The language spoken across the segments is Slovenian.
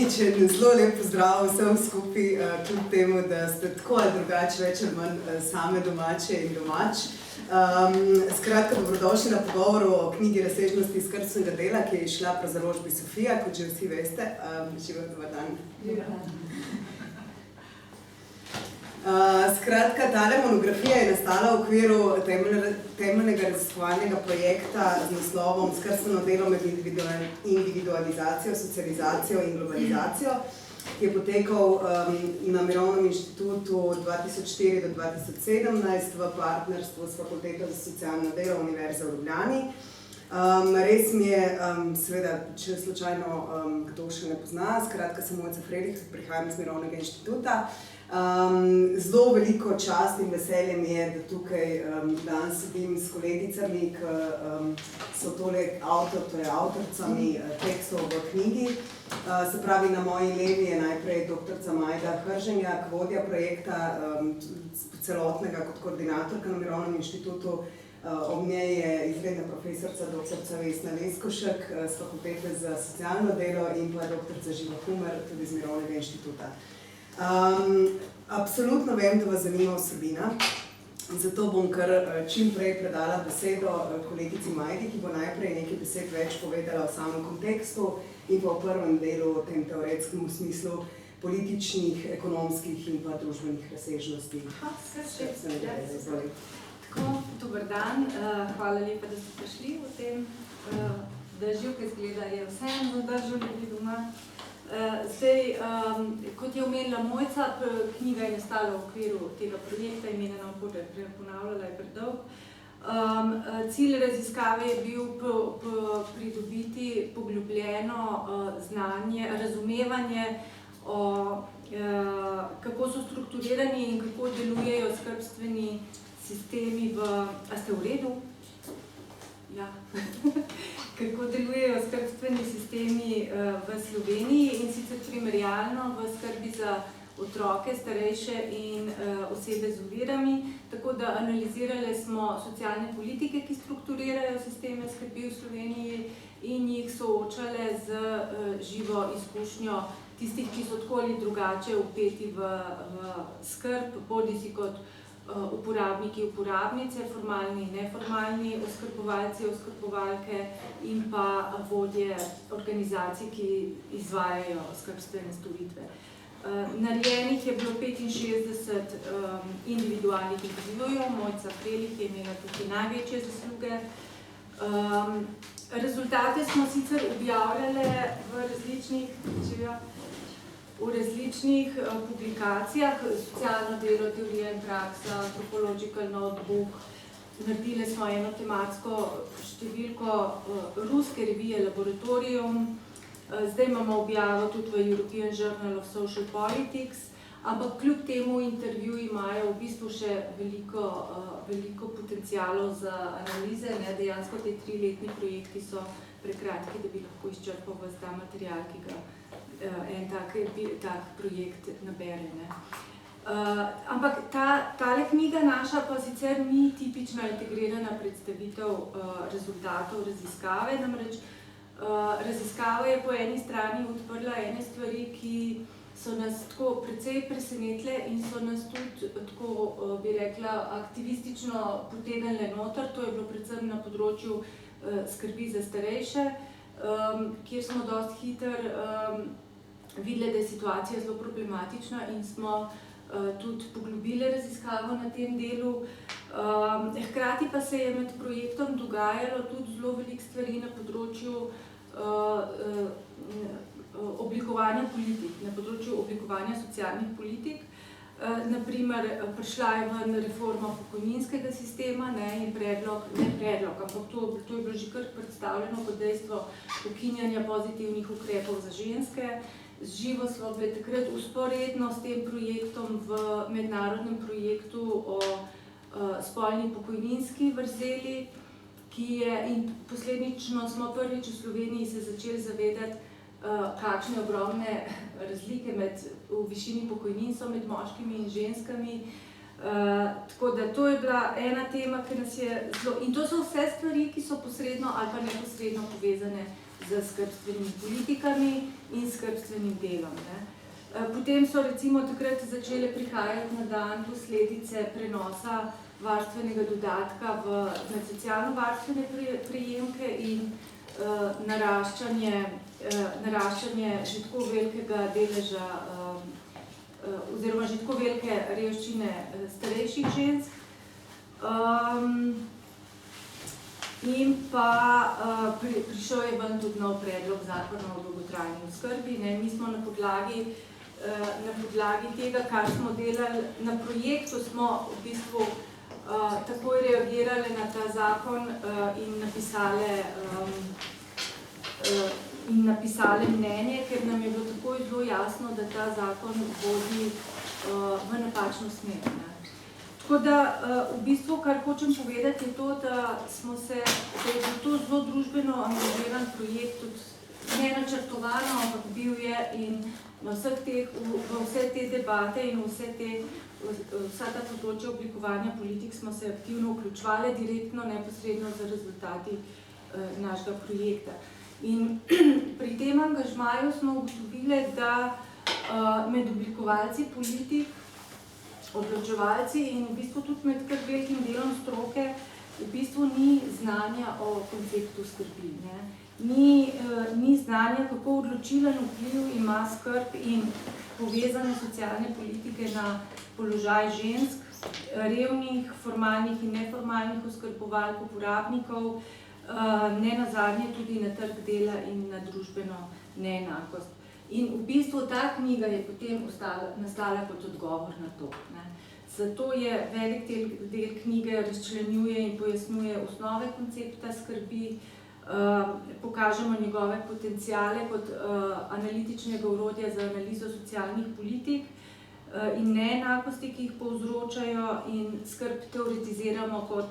Resničen, zelo lep pozdrav vsem skupaj, kljub temu, da ste tako ali drugače več ali manj same domače in domač. Skratka, dobrodošli na pogovoru o knjigi Razsežnosti skrbstvenega dela, ki je izšla pri založbi Sofija, kot že vsi veste. Živijo, dober dan. Skratka, tale monografija je nastala v okviru temeljnega raziskovalnega projekta z naslovom Skrbstveno delo med individualizacijo, socializacijo in globalizacijo, ki je potekal na Mirovnem inštitutu 2004 do 2017 v partnerstvu s Fakulteto za socialno delo Univerze v Ljubljani. Res mi je, seveda, če slučajno kdo še ne pozna, skratka, sem Mojca Frelih, prihajam iz Mirovnega inštituta. Zelo veliko čast in veselje mi je, da tukaj danes sedim s kolegicami, ki so avtoricami tekstov v knjigi. Se pravi, na moji levi je najprej doktorica Majda Hrženjak, vodja projekta celotnega kot koordinatorka na Mirovnem inštitutu. Ob njej je izredna profesorica doktorica Vesna Leskošek z Fakultete za socialno delo in pa doktorica Živa Humer, tudi z Mirovnega inštituta. Absolutno vem, da vas zanima vsebina, zato bom kar čim prej predala besedo kolegici Majdi, ki bo najprej nekaj besed več povedala o samem kontekstu in pa v prvem delu v tem teoretskem smislu političnih, ekonomskih in pa družbenih razsežnosti. Dober dan, hvala lepa, da ste prišli v tem dežju, ki izgleda je vseeno zadržal ljudi doma. Zdaj, kot je omenila Mojca, knjiga je nastala v okviru tega projekta, imena nam bo ponavljala, je predolg. Cilj raziskave je bil pridobiti poglobljeno znanje, razumevanje o kako so strukturirani in kako delujejo skrbstveni sistemi a ste v redu? Ja. Kako delujejo skrbstveni sistemi v Sloveniji in sicer primerjalno v skrbi za otroke, starejše in osebe z ovirami. Tako da analizirali smo socialne politike, ki strukturirajo sisteme skrbi v Sloveniji in jih soočale z živo izkušnjo tistih, ki so tako ali drugače vpeti v skrb, bodisi kot uporabniki, uporabnice, formalni in neformalni, oskrbovalci, oskrbovalke in pa vodje organizacij, ki izvajajo skrbstvene storitve. Narejenih je bilo 65 individualnih intervjujev, Mojca Frelih je imela tudi največje zasluge. Rezultate smo sicer objavljali v različnih publikacijah, socialno delo, teorija in praksa, Anthropological Notebook. Naredili smo eno tematsko številko ruske revije Laboratorium. Zdaj imamo objavo tudi v European Journal of Social Politics, ampak kljub temu intervjuji imajo v bistvu še veliko potencialov za analize. Dejansko te 3-letni projekti so prekratki, da bi lahko izčrpal ves ta material, ki ga en tak projekt nabere. Ampak tale knjiga naša pa sicer ni tipična integrirana predstavitev rezultatov raziskave, namreč raziskava je po eni strani odprla ene stvari, ki so nas tako precej presenetile in so nas tudi tako, bi rekla, aktivistično potegnile noter. To je bilo predvsem na področju skrbi za starejše, kjer smo dosti hitro videli, da je situacija zelo problematična in smo tudi poglobili raziskavo na tem delu. Hkrati pa se je med projektom dogajalo tudi zelo veliko stvari na področju oblikovanja politik, na področju oblikovanja socialnih politik. Naprimer, prišla je ven reforma pokojninskega sistema in ampak to je bilo že kar predstavljeno kot dejstvo ukinjanja pozitivnih ukrepov za ženske. Živo smo bili takrat vzporedno s tem projektom v mednarodnem projektu o spolni pokojninski vrzeli, in posledično smo prvič v Sloveniji se začeli zavedati, kakšne ogromne razlike v višini pokojnin so med moškimi in ženskami. Tako da to je bila ena tema, ki nas je zelo... In to so vse stvari, ki so posredno ali pa neposredno povezane z skrbstvenimi politikami in skrbstvenim delom. Ne. Potem so recimo takrat začele prihajati na dan posledice prenosa varstvenega dodatka na socialno-varstvene prejemke in naraščanje že tako velikega deleža oziroma že tako velike revščine starejših žensk. In pa prišel je ven tudi nov predlog zakona o dolgotrajni oskrbi. Mi smo na podlagi tega, kar smo delali na projektu, smo v bistvu takoj reagirali na ta zakon in napisali mnenje, ker nam je bilo takoj zelo jasno, da ta zakon vodi v napačno smer. Tako da v bistvu, kar hočem povedati, je to, da je to zelo družbeno angažiran projekt, tudi nenačrtovano, ampak bil je in v vse te debate in vsa ta področja oblikovanja politik smo se aktivno vključevali, direktno, neposredno za rezultati našega projekta. In pri tem angažmaju smo ugotovili, da med oblikovalci politik, odločevalci in v bistvu tudi med kar velikim delom stroke v bistvu ni znanja o konceptu skrbi. Ni znanja, kako odločilen vpliv ima skrb in povezane socialne politike na položaj žensk, revnih, formalnih in neformalnih oskrbovalk, uporabnikov, nenazadnje tudi na trg dela in na družbeno neenakost. In v bistvu ta knjiga je potem nastala kot odgovor na to. Zato je velik del knjige razčlenjuje in pojasnjuje osnove koncepta skrbi, pokažemo njegove potenciale kot analitičnega orodja za analizo socialnih politik in neenakosti, ki jih povzročajo, in skrb teoretiziramo kot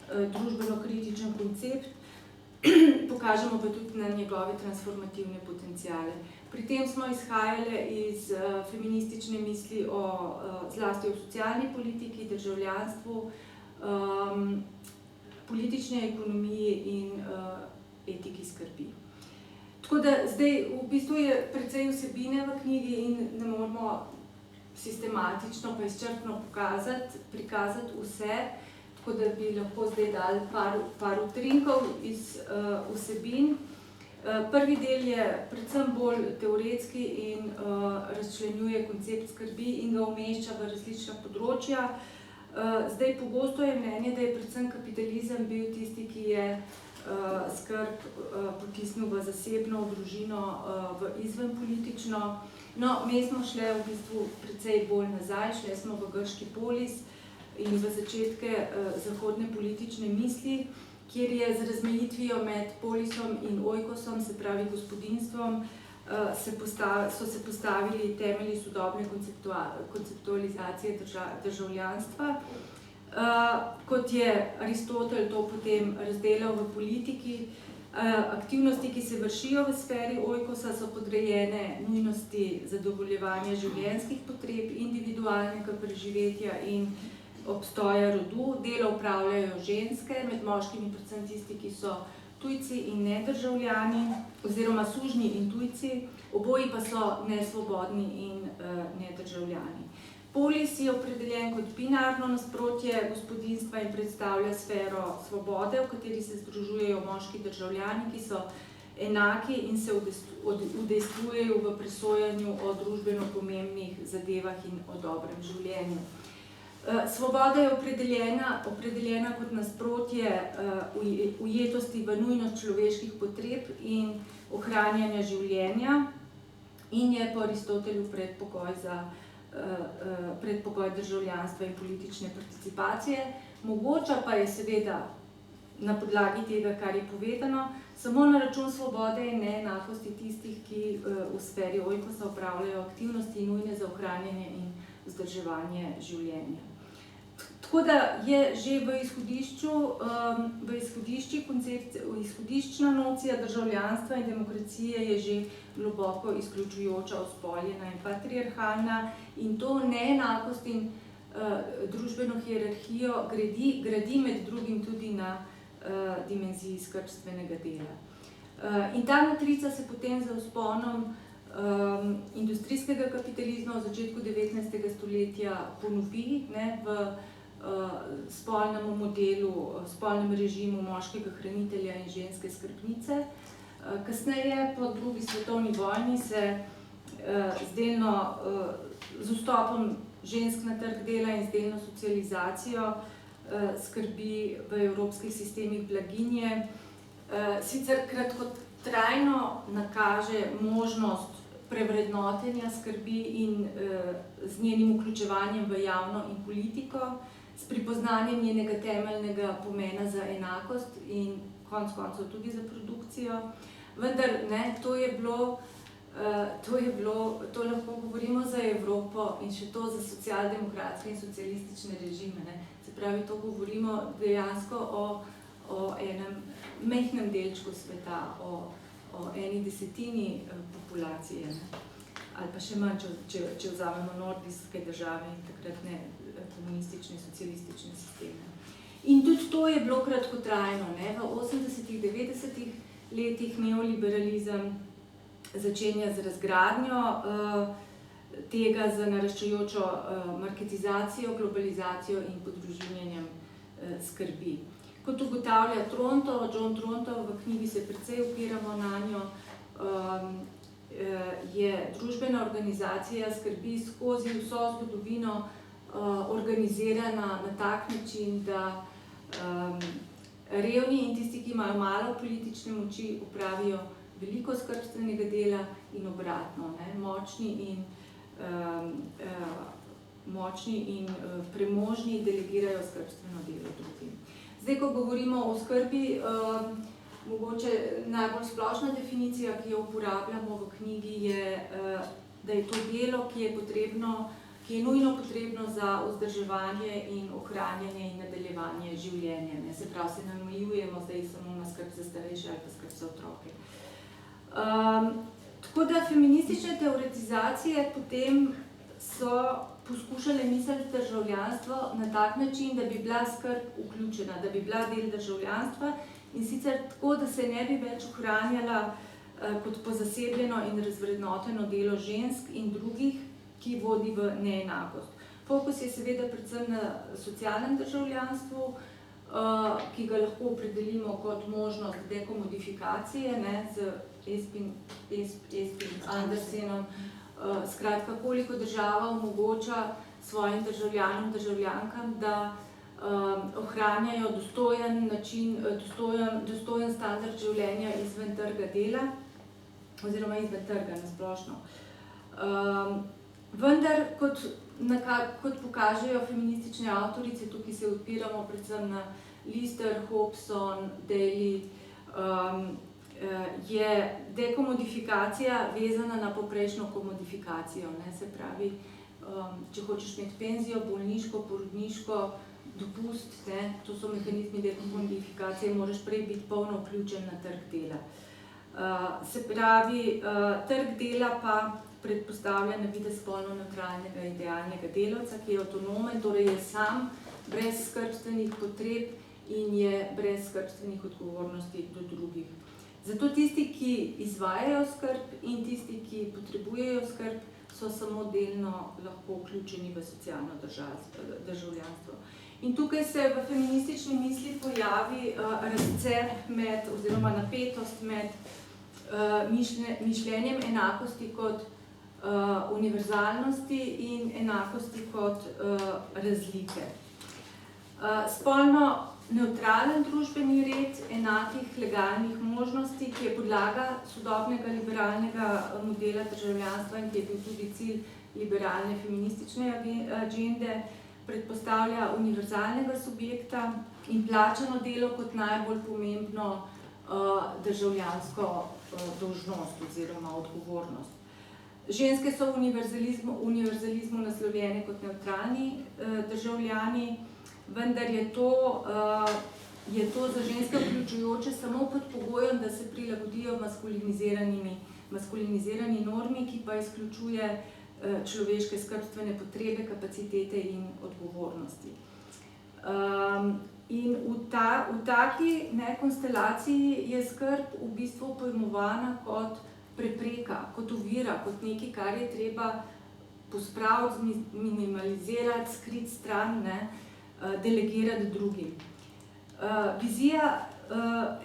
družbeno kritičen koncept, pokažemo pa tudi na njegove transformativne potenciale. Pri tem smo izhajali iz feministične misli zlasti o socialni politiki, državljanstvu, politične ekonomiji in etiki skrbi. Tako da zdaj v bistvu je precej vsebine v knjigi in ne moramo sistematično pa izčrpno prikazati vse, tako da bi lahko zdaj dali par utrinkov iz vsebin. Prvi del je predvsem bolj teoretski in razčlenjuje koncept skrbi in ga umešča v različna področja. Zdaj pogosto je mnenje, da je predvsem kapitalizem bil tisti, ki je skrb potisnil v zasebno, v družino, v izvenpolitično. No, mi smo šli v bistvu precej bolj nazaj, šli smo v grški polis in v začetke zahodne politične misli, kjer je z razmejitvijo med polisom in oikosom, se pravi gospodinjstvom, so se postavili temelji sodobne konceptualizacije državljanstva. Kot je Aristotel to potem razdelal v politiki, aktivnosti, ki se vršijo v sferi oikosa, so podrejene nujnosti zadovoljevanja življenjskih potreb, individualnega preživetja in obstoja rodu. Delo opravljajo ženske, med moškimi predvsem tisti, ki so tujci in nedržavljani, oziroma sužnji in tujci, oboji pa so nesvobodni in nedržavljani. Polis je opredeljen kot binarno nasprotje gospodinjstva in predstavlja sfero svobode, v kateri se združujejo moški državljani, ki so enaki in se udejstvujejo v presojanju o družbeno pomembnih zadevah in o dobrem življenju. Svoboda je opredeljena kot nasprotje ujetosti v nujnost človeških potreb in ohranjanja življenja in je po Aristotelju predpogoj državljanstva in politične participacije. Mogoča pa je seveda na podlagi tega, kar je povedano, samo na račun svobode in neenakosti tistih, ki v sferi oikosa opravljajo aktivnosti nujne za ohranjanje in vzdrževanje življenja. Tako da je že v izhodiščna nocija državljanstva in demokracije je že globoko izključujoča, ospoljena in patriarhalna in to neenakost in družbeno hierarhijo gradi med drugim tudi na dimenziji skrbstvenega dela. In ta matrica se potem za vzponom industrijskega kapitalizma v začetku 19. stoletja ponovi, ne, v spolnem modelu, spolnem režimu moškega hranitelja in ženske skrbnice. Kasneje, po drugi svetovni vojni, se z vstopom žensk na trg dela in z delno socializacijo skrbi v evropskih sistemih blaginje. Sicer kratkotrajno nakaže možnost prevrednotenja skrbi in z njenim vključevanjem v javno in politiko, s pripoznanjem njenega temeljnega pomena za enakost in konec koncev tudi za produkcijo. Vendar ne, to lahko govorimo za Evropo in še to za socialdemokratske in socialistične režime. Ne. Se pravi, to govorimo dejansko o enem majhnem delčku sveta, o eni desetini populacije, ne. Ali pa še manj, če vzamemo nordijske države in takrat ne komunistične, socialistične sisteme. In tudi to je bilo kratkotrajno, ne. V 80-ih, 90-ih letih neoliberalizem začenja z razgradnjo tega z naraščajočo marketizacijo, globalizacijo in podružinjenjem skrbi. Kot ugotavlja John Tronto, v knjigi se precej opiramo nanjo, je družbena organizacija skrbi skozi vso zgodovino organizirana na tak način, da revni in tisti, ki imajo malo politične moči, opravijo veliko skrbstvenega dela in obratno, ne, močni in premožni delegirajo skrbstveno delo drugim. Zdaj, ko govorimo o skrbi, mogoče najbolj splošna definicija, ki jo uporabljamo v knjigi, je, da je to delo, ki je nujno potrebno za vzdrževanje in ohranjanje in nadaljevanje življenja. Ne? Se pravi, se ne omejujemo zdaj samo na skrb za starejše ali pa skrb za otroke. Tako da feministične teoretizacije potem so poskušale misliti državljanstvo na tak način, da bi bila skrb vključena, da bi bila del državljanstva in sicer tako, da se ne bi več ohranjala kot pozasebljeno in razvrednoteno delo žensk in drugih, ki vodi v neenakost. Fokus je seveda predvsem na socialnem državljanstvu, ki ga lahko opredelimo kot možnost dekomodifikacije, ne, z Espin Andersenom. Skratka, koliko država omogoča svojim državljanom, državljankam, da ohranjajo dostojen način, dostojen standard življenja izven trga dela oziroma izven trga na splošno. Vendar, kot pokažejo feministične avtorice, tukaj se odpiramo predvsem na Lister, Hobson, Daly, je dekomodifikacija vezana na poprejšnjo komodifikacijo. Ne? Se pravi, če hočeš imeti penzijo, bolniško, porodniško, dopust, ne? To so mehanizmi dekomodifikacije, moraš prej biti polno vključen na trg dela. Se pravi, trg dela pa predpostavlja na videz spolno nevtralnega idealnega delavca, ki je avtonomen, torej je sam, brez skrbstvenih potreb in je brez skrbstvenih odgovornosti do drugih. Zato tisti, ki izvajajo skrb in tisti, ki potrebujejo skrb, so samo delno lahko vključeni v socialno državljanstvo. In tukaj se v feministični misli pojavi razcep oziroma napetost med mišljenjem enakosti kot univerzalnosti in enakosti kot razlike. Spolno nevtralen družbeni red enakih legalnih možnosti, ki je podlaga sodobnega liberalnega modela državljanstva in ki je bil tudi cilj liberalne feministične agende, predpostavlja univerzalnega subjekta in plačano delo kot najbolj pomembno državljansko dolžnost oziroma odgovornost. Ženske so v univerzalizmu naslovljene kot nevtralni državljani, vendar je to za ženske vključujoče samo pod pogojem, da se prilagodijo maskulinizirani normi, ki pa izključuje človeške skrbstvene potrebe, kapacitete in odgovornosti. In v taki konstelaciji je skrb v bistvu pojmovana kot prepreka, kot ovira, kot nekaj, kar je treba pospraviti, minimalizirati, skriti stran, delegirati drugim. Vizija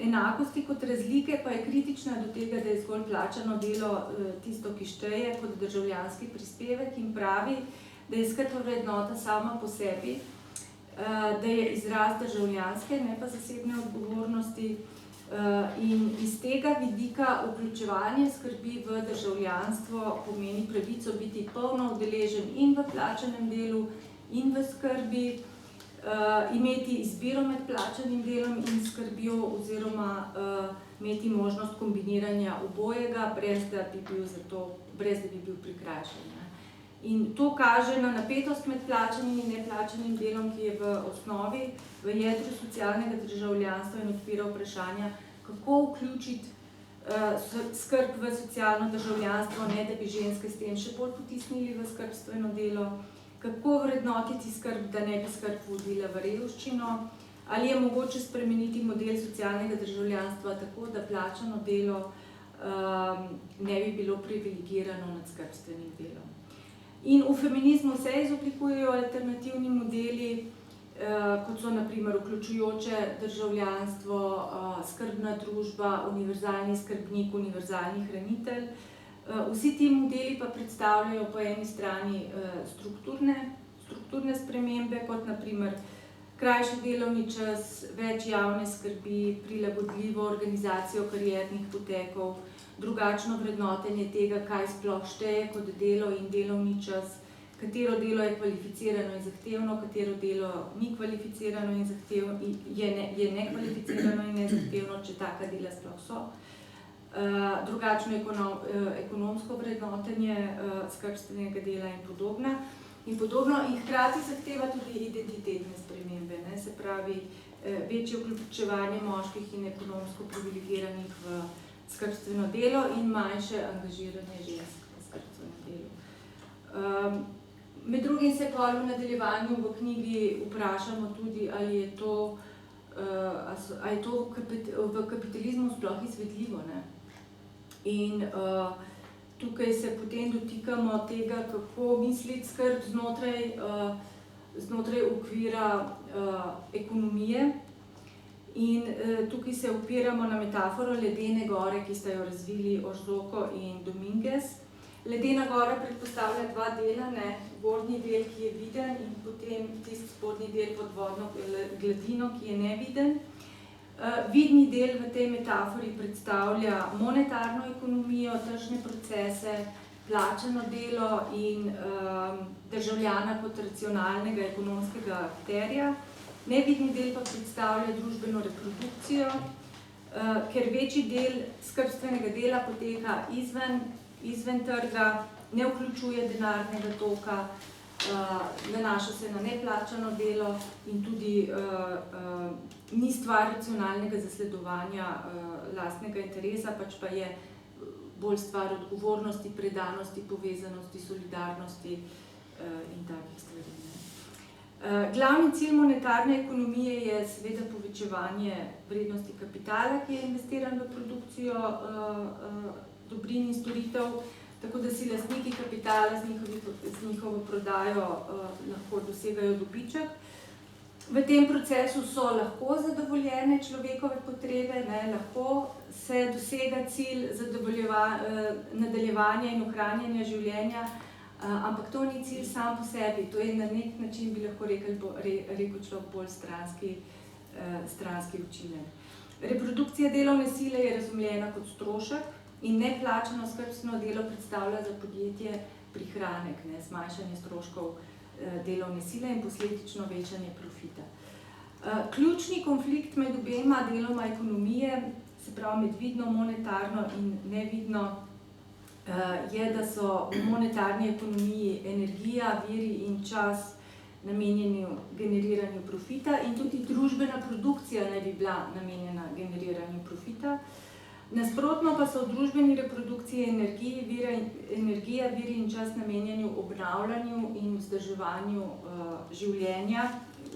enakosti kot razlike pa je kritična do tega, da je zgolj plačano delo tisto, ki šteje kot državljanski prispevek, in pravi, da je skrb vrednota sama po sebi, da je izraz državljanske, ne pa zasebne odgovornosti, in iz tega vidika vključevanje skrbi v državljanstvo pomeni pravico biti polno udeležen in v plačanem delu in v skrbi, imeti izbiro med plačanim delom in skrbjo oziroma imeti možnost kombiniranja obojega, brez da bi bil prikrajšan. In to kaže na napetost med plačanim in neplačanim delom, ki je v osnovi, v jedru socialnega državljanstva in odpira vprašanja, kako vključiti skrb v socialno državljanstvo, ne da bi ženske s tem še bolj potisnili v skrbstveno delo, kako vrednotiti skrb, da ne bi skrb vodila v revščino, ali je mogoče spremeniti model socialnega državljanstva tako, da plačano delo ne bi bilo privilegirano nad skrbstvenim delom. In v feminizmu se izoblikujejo alternativni modeli, kot so na primer vključujoče državljanstvo, skrbna družba, univerzalni skrbnik, univerzalni hranitelj. Vsi ti modeli pa predstavljajo po eni strani strukturne spremembe, kot na primer krajši delovni čas, več javne skrbi, prilagodljivo organizacijo kariernih potekov, drugačno vrednotenje tega, kaj sploh šteje kot delo in delovni čas, katero delo je kvalificirano in zahtevno, katero delo ni kvalificirano in zahtevno, je nekvalificirano in nezahtevno, če taka dela sploh so. Drugačno ekonomsko vrednotenje skrbstvenega dela in podobno. In hkrati zahteva tudi identitetne spremembe, se pravi večje vključevanje moških in ekonomsko privilegiranih v skrbstveno delo in manjše angažiranje žensk v skrbstvenem delu. Med drugim se v nadaljevanju v knjigi vprašamo tudi, ali je to v kapitalizmu sploh izvedljivo. In tukaj se potem dotikamo tega, kako misliti skrb znotraj okvira ekonomije. In tukaj se opiramo na metaforo ledene gore, ki sta jo razvili Orzoko in Dominguez. Ledena gora predpostavlja dva dela, gornji del, ki je viden, in potem tisti spodnji del pod vodno gladino, ki je neviden. Vidni del v tej metafori predstavlja monetarno ekonomijo, tržne procese, plačano delo in državljana kot racionalnega ekonomskega akterja. Nevidni del pa predstavlja družbeno reprodukcijo, ker večji del skrbstvenega dela poteka izven trga, ne vključuje denarnega toka, nanaša se na neplačano delo in tudi ni stvar racionalnega zasledovanja lastnega interesa, pač pa je bolj stvar odgovornosti, predanosti, povezanosti, solidarnosti in takih stvari. Glavni cilj monetarne ekonomije je seveda povečevanje vrednosti kapitala, ki je investiran v produkcijo dobrin in storitev, tako da si lastniki kapitala z njihovo prodajo lahko dosegajo dobiček. V tem procesu so lahko zadovoljene človekove potrebe, lahko se dosega cilj nadaljevanja in ohranjanja življenja, ampak to ni cilj sam po sebi, to je na nek način, bi lahko rekel človek, bolj stranski učinek. Reprodukcija delovne sile je razumljena kot strošek in neplačano skrbstveno delo predstavlja za podjetje prihranek, zmanjšanje stroškov delovne sile in posledično večanje profita. Ključni konflikt med obema deloma ekonomije, se pravi med vidno, monetarno in nevidno, je, da so v monetarni ekonomiji energija, viri in čas namenjeni generiranju profita in tudi družbena produkcija naj bi bila namenjena generiranju profita. Nasprotno pa so v družbeni reprodukciji energija, viri in čas namenjenju obnavljanju in vzdrževanju življenja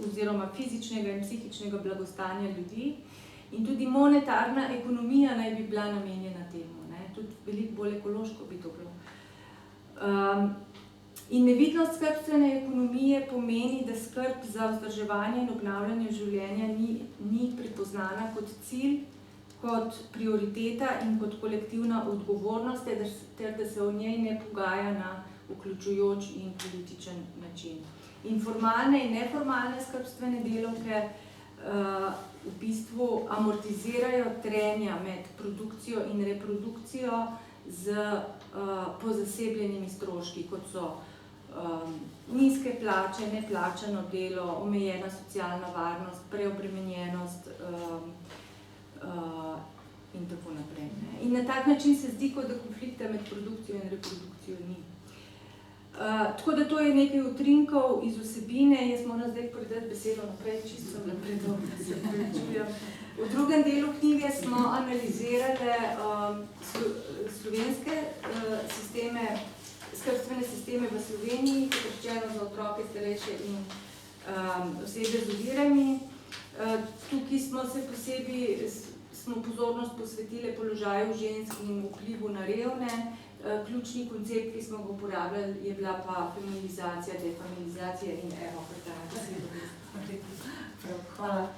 oziroma fizičnega in psihičnega blagostanja ljudi. In tudi monetarna ekonomija naj bi bila namenjena temu, ne? Tudi veliko bolj ekološko bi to bilo. In nevidnost skrbstvene ekonomije pomeni, da skrb za vzdrževanje in obnavljanje življenja ni prepoznana kot cilj, kot prioriteta in kot kolektivna odgovornost, ter da se o njej ne pogaja na vključujoč in političen način. In formalne in neformalne skrbstvene delavke v bistvu amortizirajo trenja med produkcijo in reprodukcijo z pozasebljenimi stroški, kot so nizke plače, neplačano delo, omejena socialna varnost, preobremenjenost in tako naprej. Ne? In na tak način se zdi, kot da konflikta med produkcijo in reprodukcijo ni. Tako da to je nekaj utrinkov iz vsebine. Jaz moram zdaj predati besedo naprej, čisto sem bila predolga, se povečujem. V drugem delu knjige smo analizirali slovenske sisteme, skrbstvene sisteme v Sloveniji, kot rečeno za otroke, starejše in osebe z ovirami. Tukaj smo pozornost posvetili položaju žensk in vplivu na revne. Ključni koncept, ki smo ga uporabljali, je bila pa feminizacija, defeminizacija in evo, Hvala.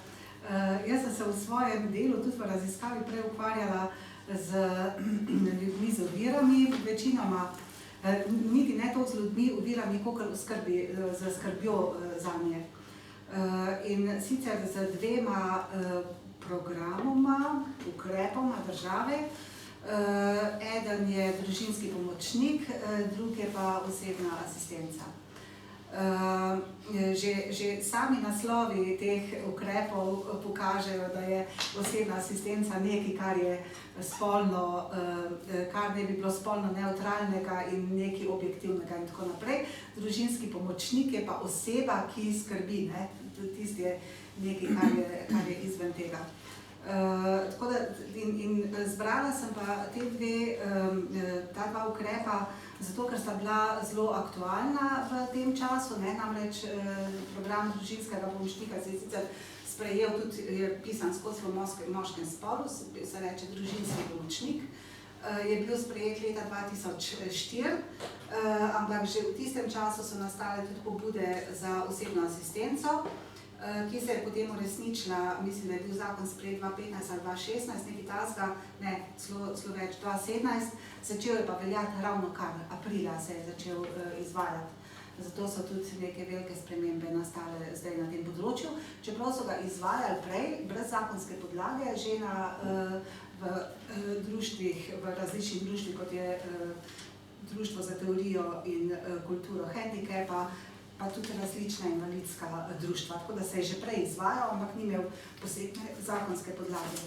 Jaz sem se v svojem delu tudi v raziskavi prej ukvarjala z ljudmi z ovirami, večinoma niti ne to z ljudmi ovirami, kolikor z skrbjo zanje. In sicer z dvema programoma, ukrepoma države. Eden je družinski pomočnik, drug je pa osebna asistenca. Že sami naslovi teh ukrepov pokažejo, da je osebna asistenca nekaj, kar ne bi bilo spolno nevtralnega in nekaj objektivnega in tako naprej. Družinski pomočnik je pa oseba, ki skrbi, ne? Tisti je nekaj, kar je izven tega. Tako da, in zbrala sem pa ta dva ukrepa, zato ker sta bila zelo aktualna v tem času, ne, namreč program družinskega pomočnika se je sicer sprejel, tudi je pisan skozi v moškem spolu, se reče družinski pomočnik, je bil sprejet leta 2004, ampak že v tistem času so nastale tudi pobude za osebno asistenco, ki se je potem uresničila, mislim, da je bil zakon sprejet 2015 ali 2016, nekaj tasga, ne, celo več, 2017, začel je pa veljati ravno kar, aprila se je začel izvajati. Zato so tudi neke velike spremembe nastale zdaj na tem področju. Čeprav so ga izvajali prej, brez zakonske podlage, že v društvih, v različnih društvih, kot je Društvo za teorijo in kulturo hendikepa, pa tudi različna invalidska društva. Tako da se je že prej izvajal, ampak ni imel posebne zakonske podlage.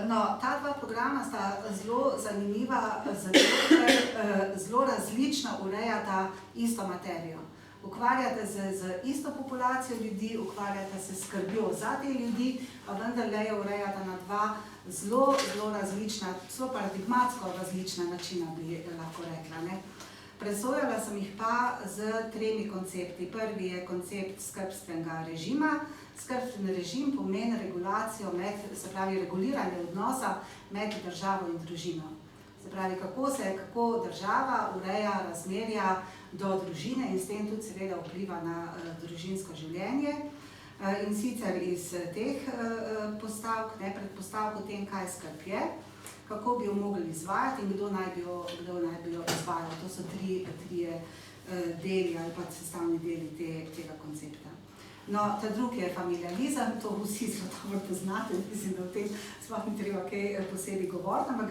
No, ta dva programa sta zelo zanimiva, zato ker zelo različno urejata isto materijo. Ukvarjate se z isto populacijo ljudi, ukvarjate se s skrbjo za te ljudi, pa vendarle jo urejata na dva zelo različna, zelo paradigmatsko različna načina, bi lahko rekla, ne. Presojala sem jih pa z tremi koncepti. Prvi je koncept skrbstvenega režima. Skrbstveni režim pomeni regulacijo se pravi reguliranje odnosa med državo in družino. Se pravi, kako država ureja razmerja do družine in s tem tudi seveda vpliva na družinsko življenje. In sicer iz teh postavk, predpostavk o tem, kaj skrb je, kako bi jo mogli izvajati in kdo naj bi jo izvajal. To so trije deli ali pa sestavni deli tega koncepta. No, ta drugi je familializem, to vsi zelo dobro poznate, mislim, da o tem sploh ni treba kaj posebej govoriti, ampak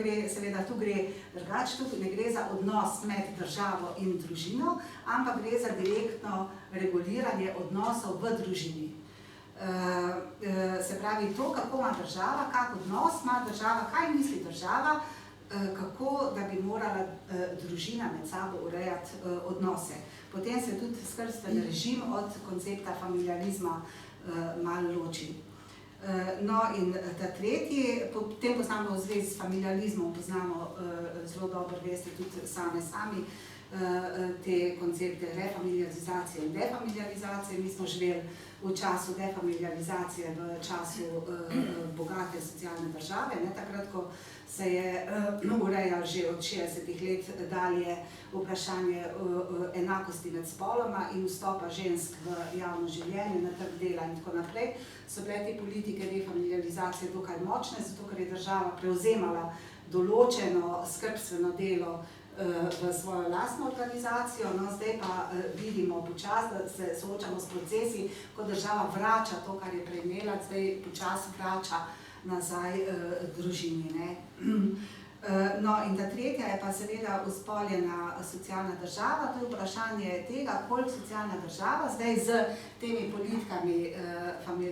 tu gre drugače, tukaj ne gre za odnos med državo in družino, ampak gre za direktno reguliranje odnosov v družini. Se pravi, to, kako ima država, kak odnos ima država, kaj misli država, kako da bi morala družina med sabo urejati odnose. Potem se tudi skrbstveni režim od koncepta familializma malo loči. No in ta tretji, potem poznamo v zvezi s familializmom, poznamo zelo dobro, veste tudi sami, te koncepte refamiliarizacije in defamiliarizacije. Mi smo živeli v času defamiliarizacije, v času bogate socialne države, ne, takrat, ko se je urejalo že od 60 let dalje vprašanje enakosti med spoloma in vstopa žensk v javno življenje, na trg dela in tako naprej, so bile te politike defamiliarizacije dokaj močne, zato ker je država prevzemala določeno skrbstveno delo v svojo lastno organizacijo. No, zdaj pa vidimo počasi, da se soočamo s procesi, ko država vrača to, kar je prej imela, zdaj počasi vrača nazaj družini. Ne. No, in ta tretja je pa seveda uspoljena socialna država. To je vprašanje tega, koliko socialna država zdaj z temi politikami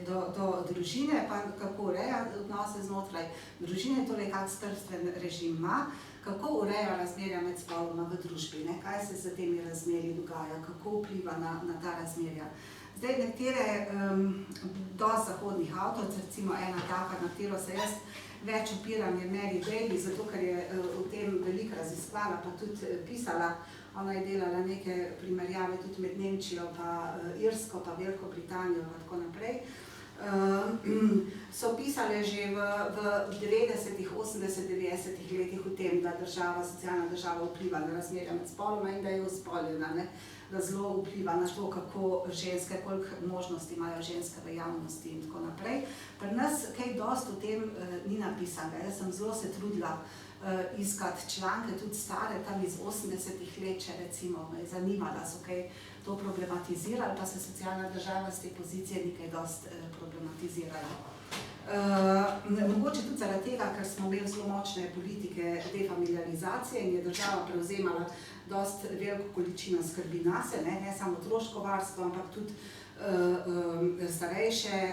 do družine, pa kako ureja odnose znotraj družine, torej kak skrbstven režim ima, kako ureja razmerja med spoloma v družbi, ne? Kaj se z temi razmerji dogaja, kako vpliva na ta razmerja. Zdaj, nekatere dosti zahodnih avtoric, recimo ena taka, na katero se jaz več opiram, je Mary Daly, zato ker je o tem veliko raziskvala, pa tudi pisala. Ona je delala neke primerjave tudi med Nemčijo, pa Irsko, pa Veliko Britanijo in tako naprej. So pisale že v 90-ih, 80-ih, 90-ih letih o tem, da socialna država vpliva na razmerja med spoloma in da je uspoljena, ne? Da zelo vpliva na to, kako ženske, koliko možnosti imajo ženske v javnosti in tako naprej. Pri nas kaj dosti o tem ni napisano. Jaz sem zelo se trudila iskati članke, tudi stare, tam iz 80-ih let, če recimo me je zanimala, so kaj to problematizirali, pa se socialna država z te pozicije nekaj dosti problematizirala. Mogoče tudi zaradi tega, ker smo imeli zelo močne politike defamiliarizacije in je država prevzemala dosti veliko količino skrbi nase, ne samo otroško varstvo, ampak tudi starejše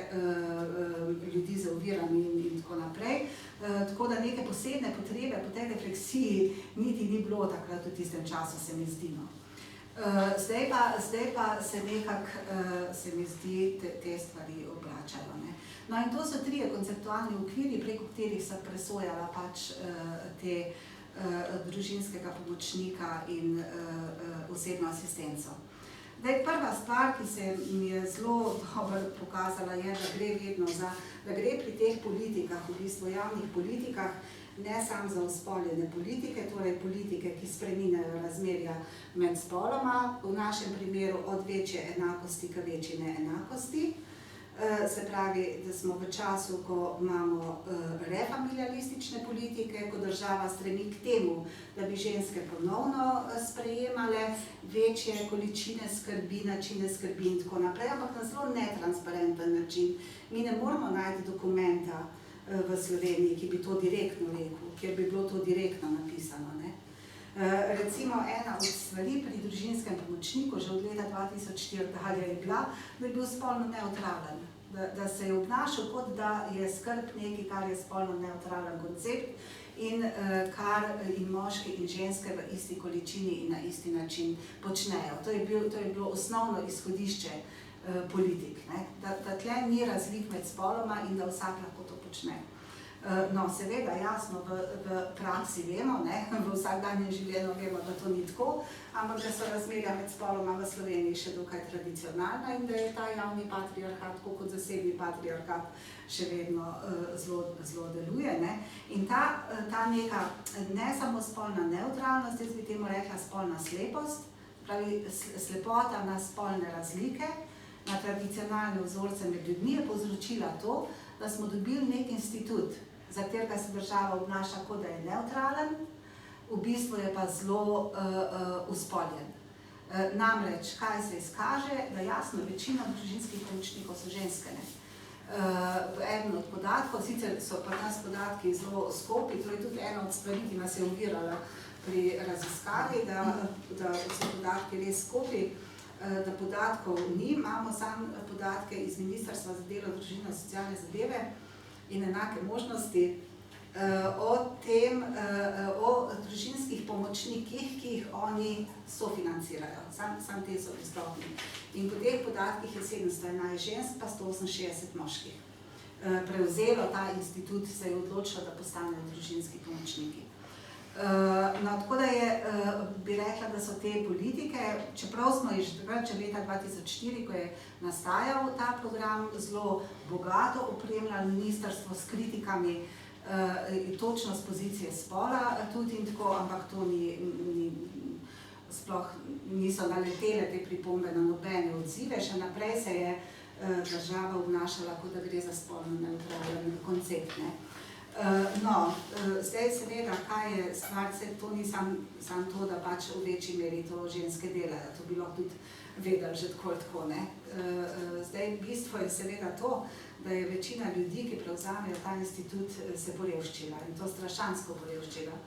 ljudi z ovirami in tako naprej. Tako da neke posebne potrebe po tej refleksiji niti ni bilo takrat v tistem času, se mi zdi. Zdaj pa se nekako, se mi zdi, te stvari obračajo. Ne? No in to so trije konceptualni okviri, preko katerih sem presojala pač te družinskega pomočnika in osebno asistenco. Zdaj, prva stvar, ki se mi je zelo dobro pokazala, je, da gre pri teh politikah, v bistvu javnih politikah, ne samo za uspoljene politike, torej politike, ki spreminjajo razmerja med spoloma, v našem primeru od večje enakosti k večji neenakosti. Se pravi, da smo v času, ko imamo refamiliaristične politike, ko država stremi k temu, da bi ženske ponovno sprejemale večje količine skrbi, načine skrbi in tako naprej, ampak na zelo netransparenten način. Mi ne moramo najti dokumenta v Sloveniji, ki bi to direktno rekel, kjer bi bilo to direktno napisano. Ne? Recimo ena od stvari pri družinskem pomočniku že od leta 2004 dalje je bila, da je bil spolno nevtralen, da se je obnašal kot da je skrb nekaj, kar je spolno nevtralen koncept in kar in moški in ženske v isti količini in na isti način počnejo. To je bilo osnovno izhodišče politik, ne? Da tle ni razlik med spoloma in da vsak lahko to počne. No, seveda, jasno, v praksi vemo, ne, v vsakdanjem življenju vemo, da to ni tako, ampak da so razmerja med spoloma v Sloveniji še dokaj tradicionalna in da je ta javni patriarhat, tako kot zasebni patriarhat, še vedno zelo deluje. Ne. In ta neka ne samo spolna nevtralnost, jaz bi temu rekla spolna slepost, pravi slepota na spolne razlike, na tradicionalne vzorce med ljudmi je povzročila to, da smo dobili nek institut, za katerega se država obnaša, kot da je nevtralen, v bistvu je pa zelo uspoljen. Namreč, kaj se izkaže, da jasno, večina družinskih pomočnikov so ženske. Eden od podatkov, sicer so pa nas podatki zelo skopi, to je tudi ena od stvari, ki nas je ovirala pri raziskavi, da so podatki res skopi, da podatkov ni, imamo samo podatke iz Ministrstva za delo, družino, socialne zadeve in enake možnosti o družinskih pomočnikih, ki jih oni sofinancirajo. Sam te so dostopni. In po teh podatkih je 711 žensk, pa 168 moških. Prevzelo ta institut, se je odločilo, da postanejo družinski pomočniki. No, tako da bi rekla, da so te politike, čeprav smo že leta 2004, ko je nastajal ta program, zelo bogato opremljali ministrstvo s kritikami, točno z pozicije spola tudi in tako, ampak to sploh niso naletele te pripombe na nobene odzive. Še naprej se je država obnašala, kot da gre za spolno nevtralen koncept. No, zdaj seveda, kaj je stvar, to ni samo to, da pač v večji meri to ženske delajo, to bi lahko tudi vedeli že tako, ne. Zdaj, bistvo je seveda to, da je večina ljudi, ki prevzamejo ta institut, se porevščila in to strašansko porevščila.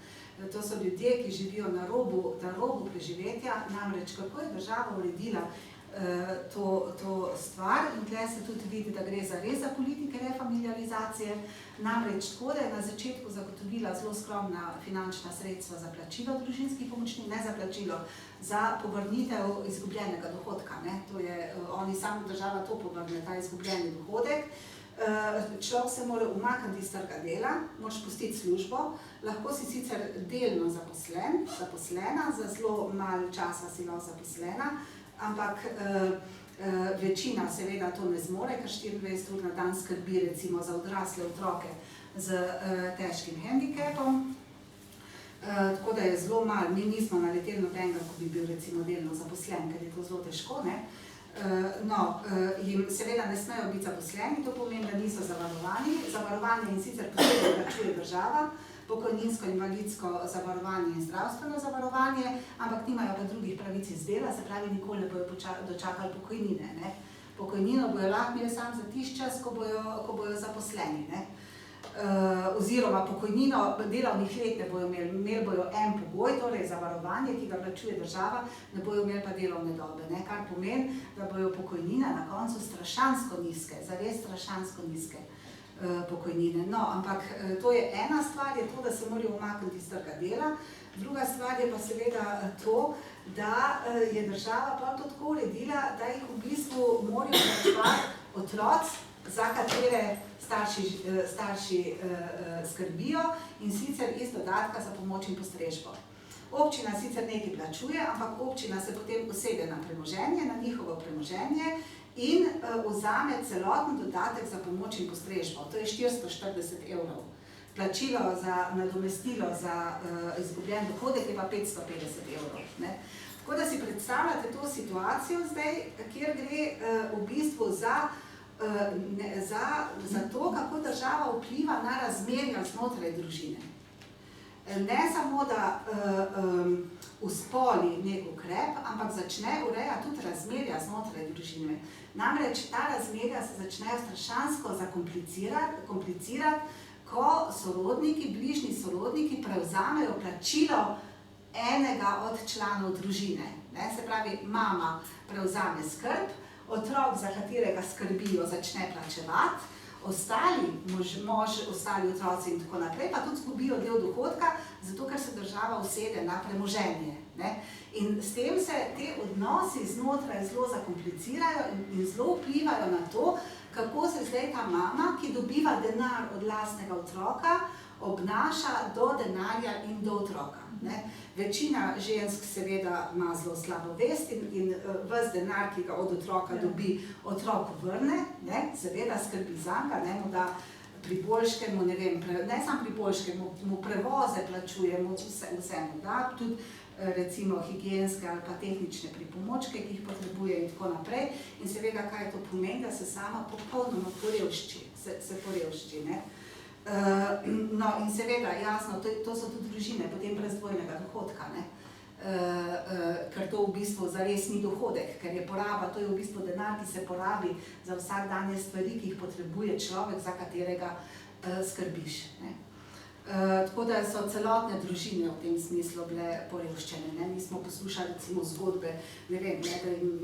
To so ljudje, ki živijo na robu preživetja, namreč kako je država uredila to stvar in tukaj se tudi vidi, da gre res za politike refamiliarizacije, namreč tako, da je na začetku zagotovila zelo skromna finančna sredstva za plačilo družinskih pomočnikov, ne za plačilo, za povrnitev izgubljenega dohodka. To je, oni samo država to povrne, ta izgubljeni dohodek. Človek se mora umakniti iz trga dela, moraš pustiti službo, lahko si sicer delno zaposlena, za zelo malo časa si lahko zaposlena, ampak večina seveda to ne zmore, ker 24 ur na dan skrbi recimo za odrasle otroke z težkim hendikepom. Tako da je zelo malo, mi nismo naleteli nobenega, ko bi bil recimo delno zaposlen, ker je to zelo težko, ne. No, jim seveda ne smejo biti zaposleni, to pomeni, da niso zavarovani. Zavarovanje in sicer posebej plačuje država, pokojninsko, invalidsko zavarovanje in zdravstveno zavarovanje, ampak nimajo pa drugih pravic iz dela, se pravi, nikoli ne bojo dočakali pokojnine, ne. Pokojnino bojo lahko imeli samo za tisti čas, ko bojo zaposleni, ne. Oziroma pokojnino delovnih let ne bojo imeli bojo en pogoj, torej zavarovanje, ki ga plačuje država, ne bojo imeli pa delovne dobe, ne, kar pomeni, da bojo pokojnine na koncu strašansko nizke, zares strašansko nizke pokojnine. No, ampak to je ena stvar, je to, da se morajo umakniti iz trga dela, druga stvar je pa seveda to, da je država pa to tako uredila, da jih v bistvu morajo plačevati otroci, za katere starši skrbijo in sicer iz dodatka za pomoč in postrežbo. Občina sicer nekaj plačuje, ampak občina se potem usede na premoženje, na njihovo premoženje in vzame celoten dodatek za pomoč in postrežbo. To je 440 evrov. Plačilo za nadomestilo za izgubljen dohodek je pa 550 evrov. Tako da si predstavljate to situacijo zdaj, kjer gre v bistvu za to, kako država vpliva na razmerja znotraj družine. Ne samo, da uspoli nek ukrep, ampak začne urejati tudi razmerja znotraj družine. Namreč ta razmerja se začnejo strašansko zakomplicirati, ko sorodniki, bližnji sorodniki prevzamejo plačilo enega od članov družine. Se pravi, mama prevzame skrb, otrok, za katerega skrbijo, začne plačevati, ostali mož, ostali otroci in tako naprej, pa tudi zgubijo del dohodka, zato ker se država usede na premoženje. In s tem se te odnosi znotraj zelo zakomplicirajo in zelo vplivajo na to, kako se zdaj ta mama, ki dobiva denar od lastnega otroka, obnaša do denarja in do otroka. Večina žensk seveda ima zelo slabo vest in ves denar, ki ga od otroka dobi, otrok vrne, seveda skrbi zanj, mu da priboljškemu, ne samo priboljškemu, mu prevoze plačujemo, vse mu da, tudi recimo higienske ali pa tehnične pripomočke, ki jih potrebuje in tako naprej. In seveda, kaj to pomeni, da se sama popolnoma porevšči, se porevšči. No in seveda, jasno, to so tudi družine, potem brez dvojnega dohodka, ker to v bistvu zares ni dohodek, ker je poraba, to je v bistvu denar, ki se porabi za vsakdanje stvari, ki jih potrebuje človek, za katerega skrbiš. Tako da so celotne družine v tem smislu bile porevščene. Mi smo poslušali recimo zgodbe, ne vem, da jim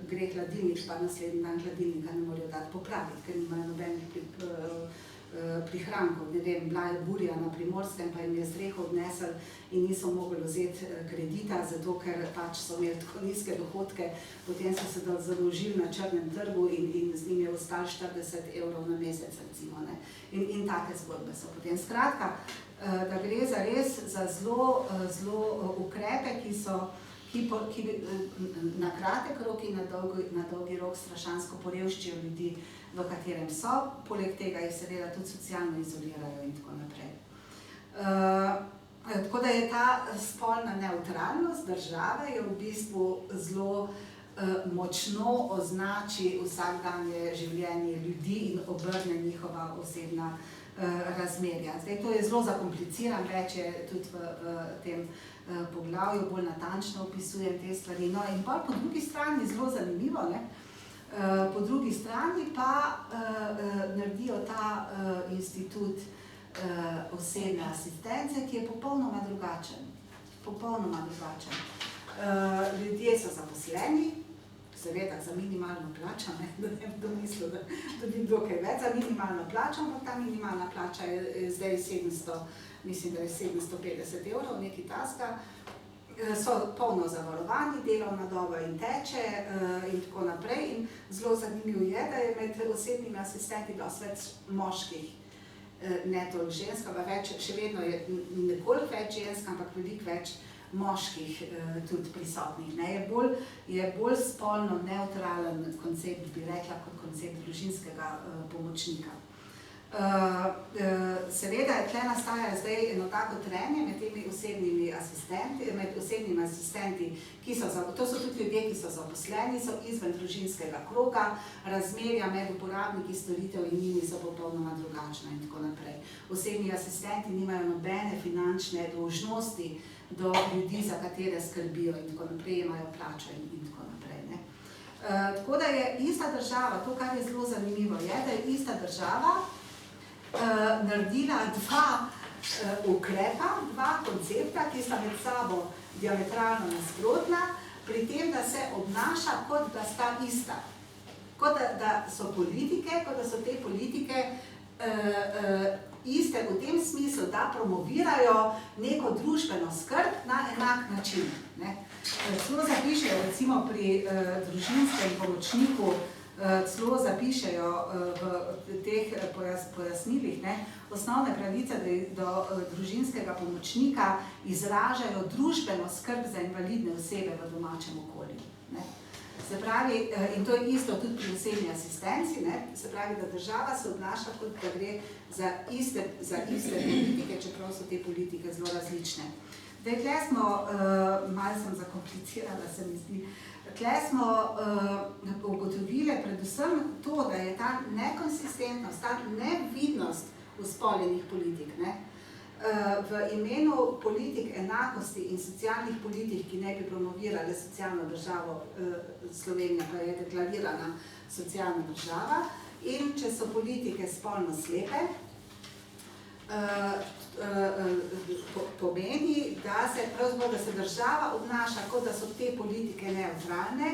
gre hladilnik, pa naslednji dan hladilnika ne morejo dati popraviti, ker nimajo nobenih prihrankov. Ne vem, bila je burja na Primorskem, pa jim je streho odnesel in niso mogli vzeti kredita, zato ker pač so imeli tako nizke dohodke, potem so se zadolžili na črnem trgu in z njim je ostalo 40 evrov na mesec, recimo. In take zgodbe so potem. Skratka, da gre za res za zelo ukrepe, ki na kratek rok in na dolgi rok strašansko porevščijo ljudi, v katerem so, poleg tega jih seveda tudi socialno izolirajo in tako naprej. Tako da je ta spolna nevtralnost države je v bistvu zelo močno označi vsakdanje življenje ljudi in obrne njihova osebna razmerja. Zdaj, to je zelo zakompliciran, več je tudi v tem poglavju, bolj natančno opisujem te stvari. No, in pa po drugi strani, zelo zanimivo, ne? Po drugi strani pa naredijo ta institut osebne asistence, ki je popolnoma drugačen. Popolnoma drugačen. Ljudje so zaposleni, seveda za minimalno plačo, ne, da ne bi domislil, da dobim dokaj več za minimalno plačo, ampak ta minimalna plača je zdaj 700, mislim, da je 750 evrov, nekaj taska. So polno zavarovani, delovna doba in teče in tako naprej. In zelo zanimivo je, da je med osebnimi asistenti dosti več moških, ne toliko žensk, ampak še vedno je nekoliko več žensk, ampak veliko več moških tudi prisotnih. Je bolj spolno nevtralen koncept, bi rekla, kot koncept družinskega pomočnika. Seveda tle nastaja zdaj eno tako trenje med temi osebnimi asistenti, to so tudi ljudje, ki so zaposleni, so izven družinskega kroga, razmerja med uporabniki storitev in njimi so popolnoma drugačna in tako naprej. Osebni asistenti nimajo nobene finančne dolžnosti do ljudi, za katere skrbijo in tako naprej, imajo plačo in tako naprej. Ne? Tako da je ista država, to kar je zelo zanimivo je, da je ista država naredila dva ukrepa, dva koncepta, ki sta med sabo diametralno nasprotna, pri tem, da se obnaša, kot da sta ista. Kot da so politike, kot da so te politike iste v tem smislu, da promovirajo neko družbeno skrb na enak način. Celo zapišejo, recimo pri družinskem pomočniku, celo zapišejo v teh pojasnilih, osnovne pravice do družinskega pomočnika izražajo družbeno skrb za invalidne osebe v domačem okolju. Se pravi, in to je isto tudi pri osebni asistenci, se pravi, da država se obnaša, kot da gre za iste politike, čeprav so te politike zelo različne. Zdaj, tle smo, malo sem zakomplicirala, se mi zdi, tle smo ugotovili predvsem to, da je ta nekonsistentnost, ta nevidnost uspoljenih politik, v imenu politik enakosti in socialnih politik, ki ne bi promovirale socialno državo, Slovenija pa je deklarirana socialna država, in če so politike spolno slepe, pomeni, da se država obnaša, kot da so te politike nevtralne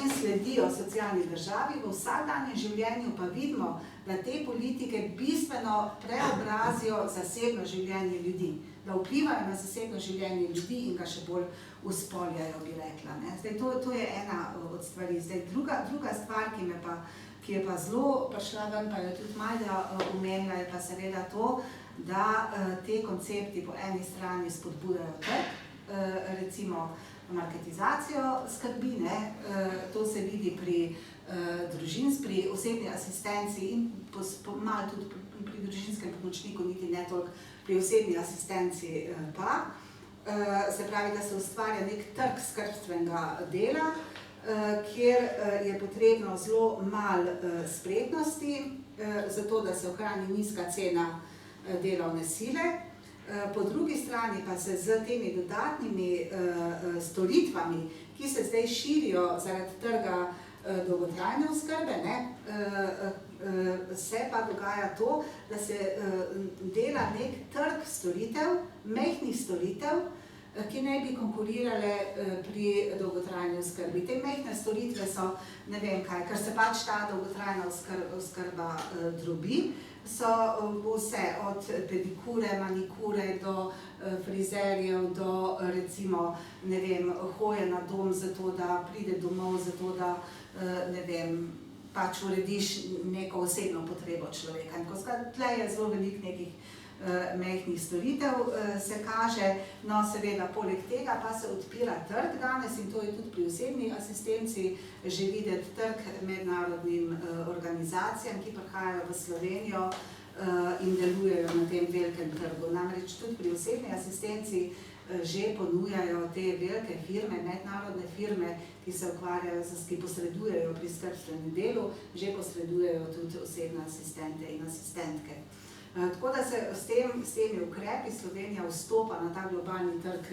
in sledijo socialni državi, v vsakdanjem življenju pa vidimo, da te politike bistveno preobrazijo zasebno življenje ljudi, da vplivajo na zasebno življenje ljudi in ga še bolj uspoljajo, bi rekla. Zdaj, to je ena od stvari. Zdaj, druga stvar, ki je pa zelo prišla ven, pa jo tudi Majda omenila, je pa seveda to, da te koncepti po eni strani spodbujajo trg, recimo marketizacijo skrbi, to se vidi pri osebni asistenci in malo tudi pri družinskem pomočniku, niti ne toliko pri osebni asistenci pa. Se pravi, da se ustvarja nek trg skrbstvenega dela, kjer je potrebno zelo malo spretnosti, zato da se ohrani nizka cena delovne sile. Po drugi strani pa se z temi dodatnimi storitvami, ki se zdaj širijo zaradi trga dolgotrajne oskrbe, se pa dogaja to, da se dela nek trg storitev, majhnih storitev, ki ne bi konkurirale pri dolgotrajni oskrbi. Te majhne storitve so, ne vem kaj, ker se pač ta dolgotrajna oskrba drobi, so vse od pedikure, manikure do frizerjev, do recimo, ne vem, hoje na dom zato, da pride domov, zato da, ne vem, pač urediš neko osebno potrebo človeka. Tle je zelo veliko nekih mehkih storitev se kaže. No, seveda, poleg tega pa se odpira trg danes in to je tudi pri osebni asistenci že videti trg mednarodnim organizacijam, ki prihajajo v Slovenijo in delujejo na tem velikem trgu. Namreč tudi pri osebni asistenci že ponujajo te velike firme, mednarodne firme, ki se ukvarjajo, ki posredujejo pri skrbstvenem delu, že posredujejo tudi osebne asistente in asistentke. Tako da se s temi ukrepi Slovenija vstopa na ta globalni trg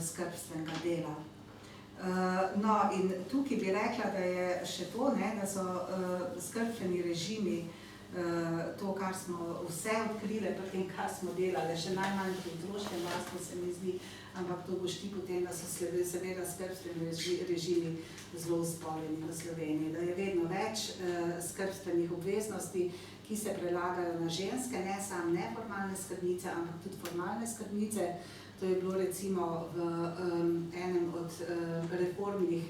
skrbstvenega dela. No, in tukaj bi rekla, da je še to, da so skrbstveni režimi to, kar smo vse odkrili, pri tem, kar smo delali, še najmanj pri otroškem varstvu se mi zdi, ampak to gošti potem, da so seveda skrbstveni režimi zelo usporeni v Sloveniji, da je vedno več skrbstvenih obveznosti, ki se prelagajo na ženske, ne samo neformalne skrbnice, ampak tudi formalne skrbnice. To je bilo recimo v enem od reformnih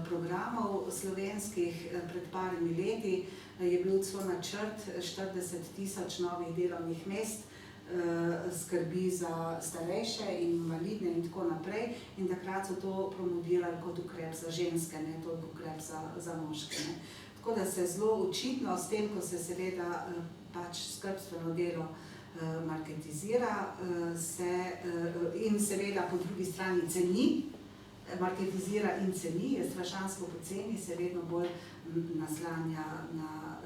programov slovenskih pred parimi leti, je bil celo načrt 40.000 novih delovnih mest, skrbi za starejše in invalidne in tako naprej. In takrat so to promovirali kot ukrep za ženske, ne toliko ukrep za moške. Tako da se zelo očitno s tem, ko se seveda pač skrbstveno delo marketizira in seveda po drugi strani ceni, marketizira in ceni, je strašansko poceni, se vedno bolj naslanja na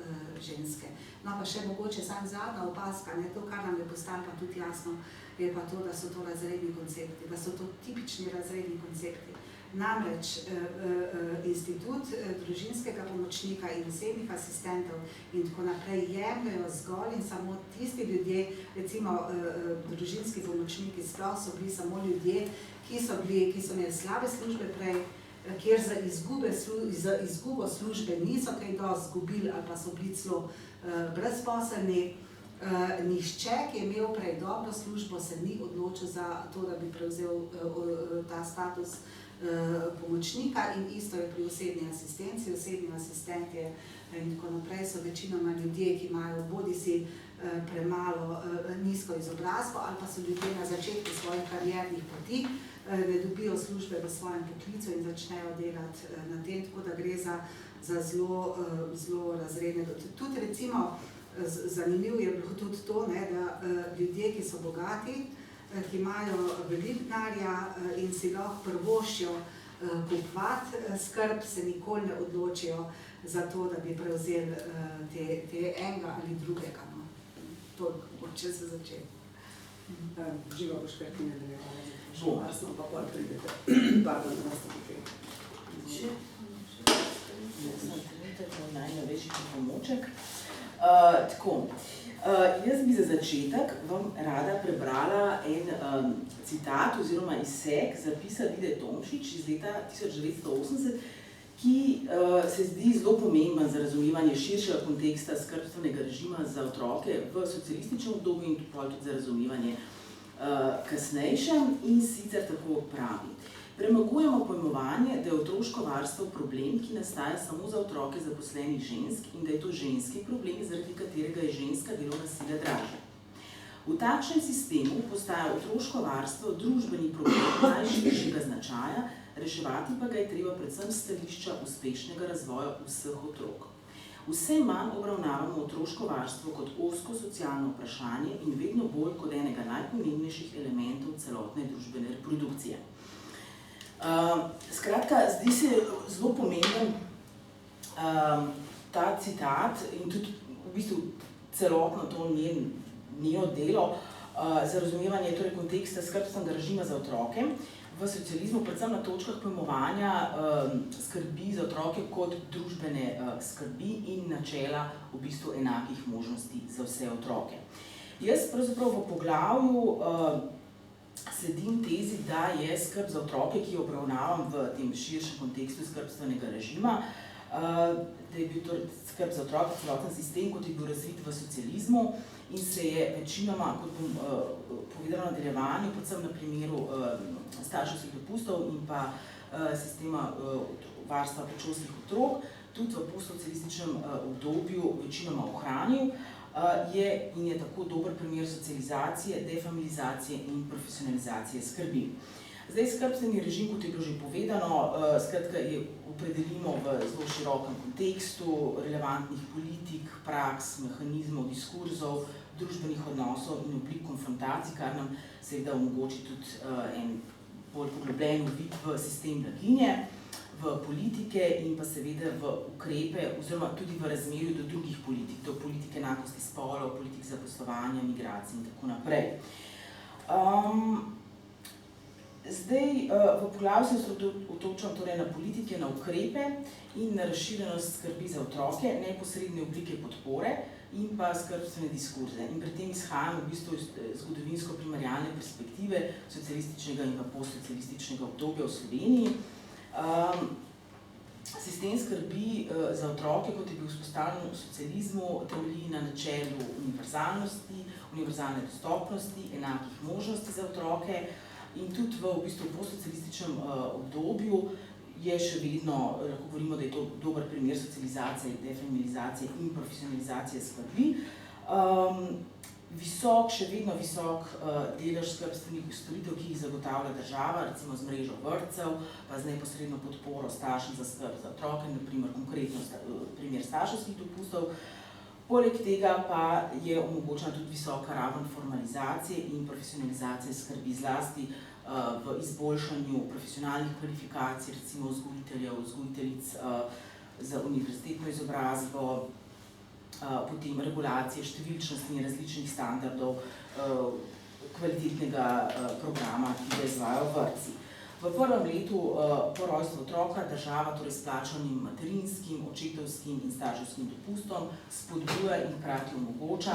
ženske. No pa še mogoče samo zadnja opazka, to, kar nam je postalo pa tudi jasno, je pa to, da so to razredni koncepti, da so to tipični razredni koncepti. Namreč institut družinskega pomočnika in osebnih asistentov in tako naprej jemljajo zgolj in samo tisti ljudje, recimo družinski pomočniki sploh so bili samo ljudje, ki so imeli slabe službe prej, kjer za izgubo službe niso kaj dosti izgubili ali pa so bili celo brezposelni. Nihče, ki je imel prej dobro službo, se ni odločil za to, da bi prevzel ta status pomočnika in isto je pri osebni asistenci, osebni asistentje in tako naprej so večinoma ljudje, ki imajo bodisi premalo nizko izobrazbo ali pa so ljudje na začetku svojih kariernih poti, ne dobijo službe v svojem poklicu in začnejo delati na tem, tako da gre za zelo razredne. Tudi recimo zanimivo je bilo tudi to, da ljudje, ki so bogati, ki imajo veliko denarja in si lahko privoščijo kupovati skrb, se nikoli ne odločijo za to, da bi prevzeli te enega ali drugega. Toliko, če se začeti. Živa boš kaj ti nadaljevala, zato varsno pa pol pridete. Pardon, da vas tukaj. To je najnovejši pomoček. Tako. Jaz bi za začetek vam rada prebrala en citat oziroma izsek zapisa Vide Tomšič iz leta 1980, ki se zdi zelo pomemben za razumevanje širšega konteksta skrbstvenega režima za otroke v socialističnem obdobju in tudi za razumevanje kasnejšem, in sicer tako pravi. Premagujemo pojmovanje, da je otroško varstvo problem, ki nastaja samo za otroke zaposlenih žensk in da je to ženski problem, zaradi katerega je ženska delovna sila dražja. V takšnem sistemu postaja otroško varstvo družbeni problem najširšega značaja, reševati pa ga je treba predvsem s stališča uspešnega razvoja vseh otrok. Vse manj obravnavamo otroško varstvo kot ozko socialno vprašanje in vedno bolj kot enega najpomembnejših elementov celotne družbene reprodukcije. Skratka, zdi se zelo pomemben ta citat in tudi v bistvu celotno to njeno delo za razumevanje konteksta skrbstvenega režima za otroke v socializmu, predvsem na točkah pojmovanja skrbi za otroke kot družbene skrbi in načela v bistvu enakih možnosti za vse otroke. Jaz pravzaprav v poglavju sledim tezi, da je skrb za otroke, ki jo obravnavam v tem širšem kontekstu skrbstvenega režima, da je bil skrb za otroke celoten sistem, kot je bil razvit v socializmu in se je večinoma, kot bom povedala v nadaljevanju, predvsem na primeru starševskih dopustov in pa sistema varstva predšolskih otrok, tudi v postsocialističnem obdobju večinoma ohranil. je tako dober primer socializacije, defamilizacije in profesionalizacije skrbi. Zdaj, skrbstveni režim, kot je bilo že povedano, skratka je opredelimo v zelo širokem kontekstu relevantnih politik, praks, mehanizmov, diskurzov, družbenih odnosov in oblik konfrontacij, kar nam seveda omogoči tudi en bolj poglobljen uvid v sistem blaginje, v politike in pa seveda v ukrepe oziroma tudi v razmerju do drugih politik, do politike enakosti spolov, politik zaposlovanja, migracij in tako naprej. Zdaj, v poglavju se osredotočam torej na politike, na ukrepe in na razširjenost skrbi za otroke, neposredne oblike podpore in pa skrbstvene diskurze. In pri tem izhajam v bistvu iz zgodovinsko-primerjalne perspektive socialističnega in pa postsocialističnega obdobja v Sloveniji. Sistem skrbi za otroke, kot je bil vzpostavljen v socializmu, temelji na načelu univerzalnosti, univerzalne dostopnosti, enakih možnosti za otroke. In tudi v bistvu postsocialističnem obdobju je še vedno, lahko govorimo, da je to dober primer socializacije, defamilizacije in profesionalizacije skrbi. Še vedno visok delež skrbstvenih storitev, ki jih zagotavlja država, recimo z mrežo vrtcev, pa z neposredno podporo staršem za skrb za otroke, naprimer konkretno primer starševskih dopustov. Poleg tega pa je omogočena tudi visoka raven formalizacije in profesionalizacije skrbi, zlasti v izboljšanju profesionalnih kvalifikacij, recimo vzgojiteljev, vzgojiteljic za univerzitetno izobrazbo, potem regulacije številčnosti in različnih standardov kvalitetnega programa, ki ga izvajajo vrtci. V prvem letu po rojstvu otroka država torej s plačanim materinskim, očetovskim in starševskim dopustom spodbuja in hkrati omogoča,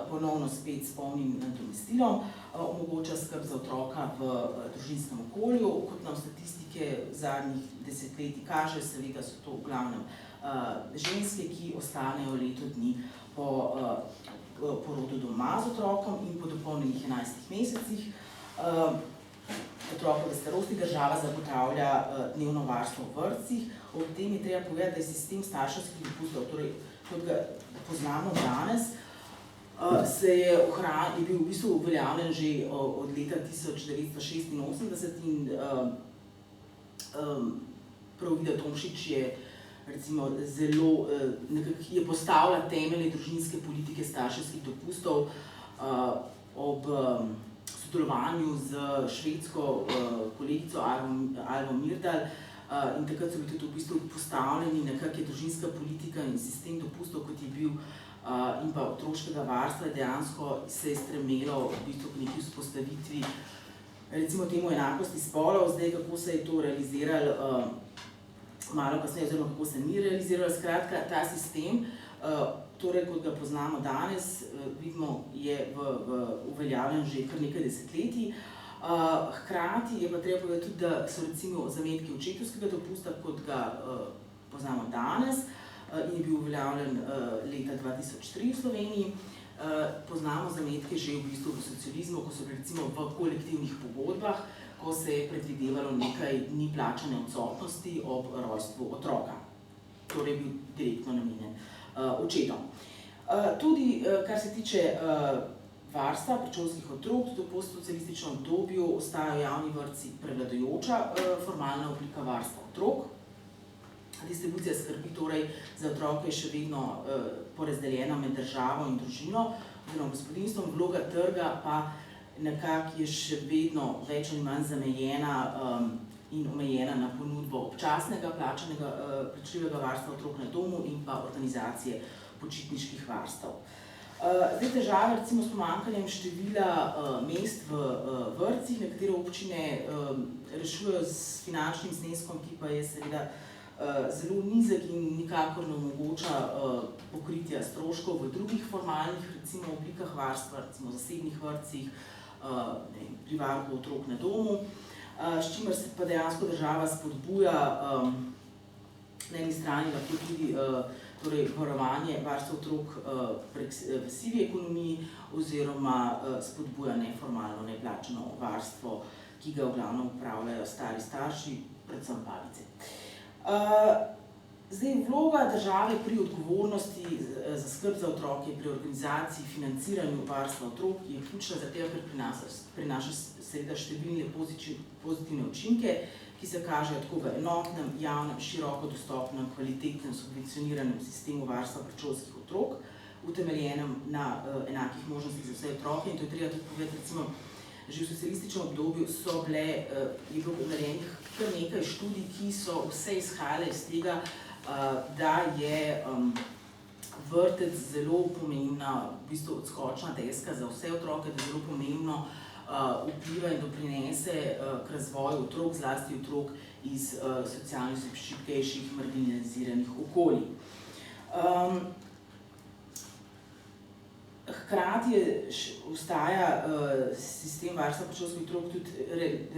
ponovno spet s polnim nadomestilom, omogoča skrb za otroka v družinskem okolju. Kot nam statistike zadnjih desetletij kaže, seveda so to v glavnem ženske, ki ostanejo leto dni po porodu doma z otrokom in po dopolnjenih 11 mesecih. Otrokove starosti država zagotavlja dnevno varstvo v vrtcih. Ob tem je treba povedati, da je sistem starševskih dopustov, torej kot ga poznamo danes, je bil v bistvu uveljavljen že od leta 1986 in prav Vida Tomšič je recimo zelo je postavila temelje družinske politike starševskih dopustov ob sodelovanju z švedsko kolegico Alvo Myrdal in takrat so bili tudi v bistvu postavljeni nekako je družinska politika in sistem dopustov, kot je bil in pa otroškega varstva, dejansko se je stremelo v bistvu k neki vzpostavitvi recimo temu enakosti spolov. Zdaj, kako se je to realiziralo malo kasneje, oziroma kako se ni realiziralo, skratka, ta sistem, torej, kot ga poznamo danes, vidimo, je uveljavljen že kar nekaj desetletij. Hkrati je pa treba povedati tudi, da so recimo zametki očetovskega dopusta, kot ga poznamo danes, in je bil uveljavljen leta 2003 v Sloveniji. Poznamo zametke že v bistvu v socializmu, ko so bili recimo v kolektivnih pogodbah, ko se je predvidevalo nekaj dni plačane odsotnosti ob rojstvu otroka. Torej je bil direktno namenjen očetom. Tudi, kar se tiče varstva predšolskih otrok, tudi v postsocialističnem obdobju ostajajo javni vrtci prevladujoča formalna oblika varstva otrok. Distribucija skrbi torej za otroke je še vedno porazdeljena med državo in družino oziroma gospodinjstvom, vloga trga pa nekako je še vedno več ali manj zamejena in omejena na ponudbo občasnega plačljivega varstva otrok na domu in pa organizacije počitniških varstev. Zdaj težave recimo s pomanjkanjem števila mest v vrtcih, nekatere občine rešujejo s finančnim zneskom, ki pa je seveda zelo nizek in nikakor ne omogoča pokritja stroškov v drugih formalnih recimo oblikah varstva, recimo zasebnih vrtcih, pri varuhu otrok na domu, s čimer se pa dejansko država spodbuja na eni strani lahko tudi torej varovanje varstva otrok v sivi ekonomiji oziroma spodbuja neformalno, neplačano varstvo, ki ga v glavnem upravljajo stari starši, predvsem babice. Zdaj, vloga države pri odgovornosti za skrb za otroke, pri organizaciji, financiranju varstva otrok je ključna zaradi tega, ker prinaša seveda številne pozitivne učinke, ki se kažejo tako v enotnem, javnem, široko dostopnem, kvalitetnem, subvencioniranem sistemu varstva predšolskih otrok, utemeljenem na enakih možnostih za vse otroke. In to je treba tudi povedati, recimo, že v socialističnem obdobju je bilo narejenih kar nekaj študij, ki so vse izhajale iz tega, da je vrtec zelo pomembna, v bistvu odskočna deska za vse otroke, da zelo pomembno vpliva in doprinese k razvoju otrok, zlasti otrok iz socialno šibkejših, marginaliziranih okolij. Hkrati ostaja sistem varstva predšolskih otrok tudi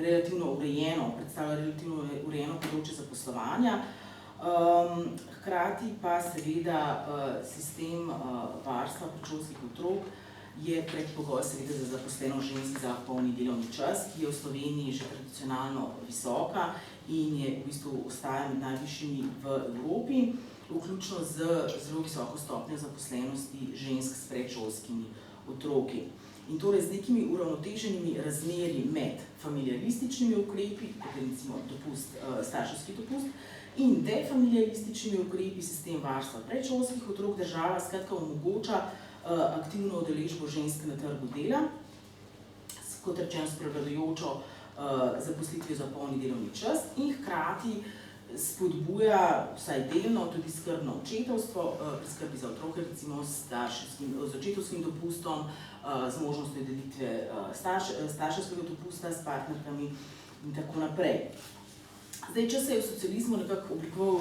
relativno urejeno, predstavlja relativno urejeno področje zaposlovanja. Hkrati pa seveda sistem varstva predšolskih otrok je predpogoj seveda za zaposlenost žensk za polni delovni čas, ki je v Sloveniji že tradicionalno visoka in je v bistvu ostaja med najvišjimi v Evropi, vključno z zelo visoko stopnjo zaposlenosti žensk s predšolskimi otroki. In torej z nekimi uravnoteženimi razmerji med familiarističnimi ukrepi, kot je recimo starševski dopust, in defamiliarističnimi ukrepi sistem varstva predšolskih otrok država skratka omogoča aktivno udeležbo žensk na trgu dela, kot rečeno s prevladujočo zaposlitvijo za polni delovni čas in hkrati spodbuja vsaj delno tudi skrbno očetovstvo pri skrbi za otroke, recimo z očetovskim dopustom, z možnostjo delitve starševskega dopusta s partnerkami in tako naprej. Zdaj, če se je v socializmu nekako oblikoval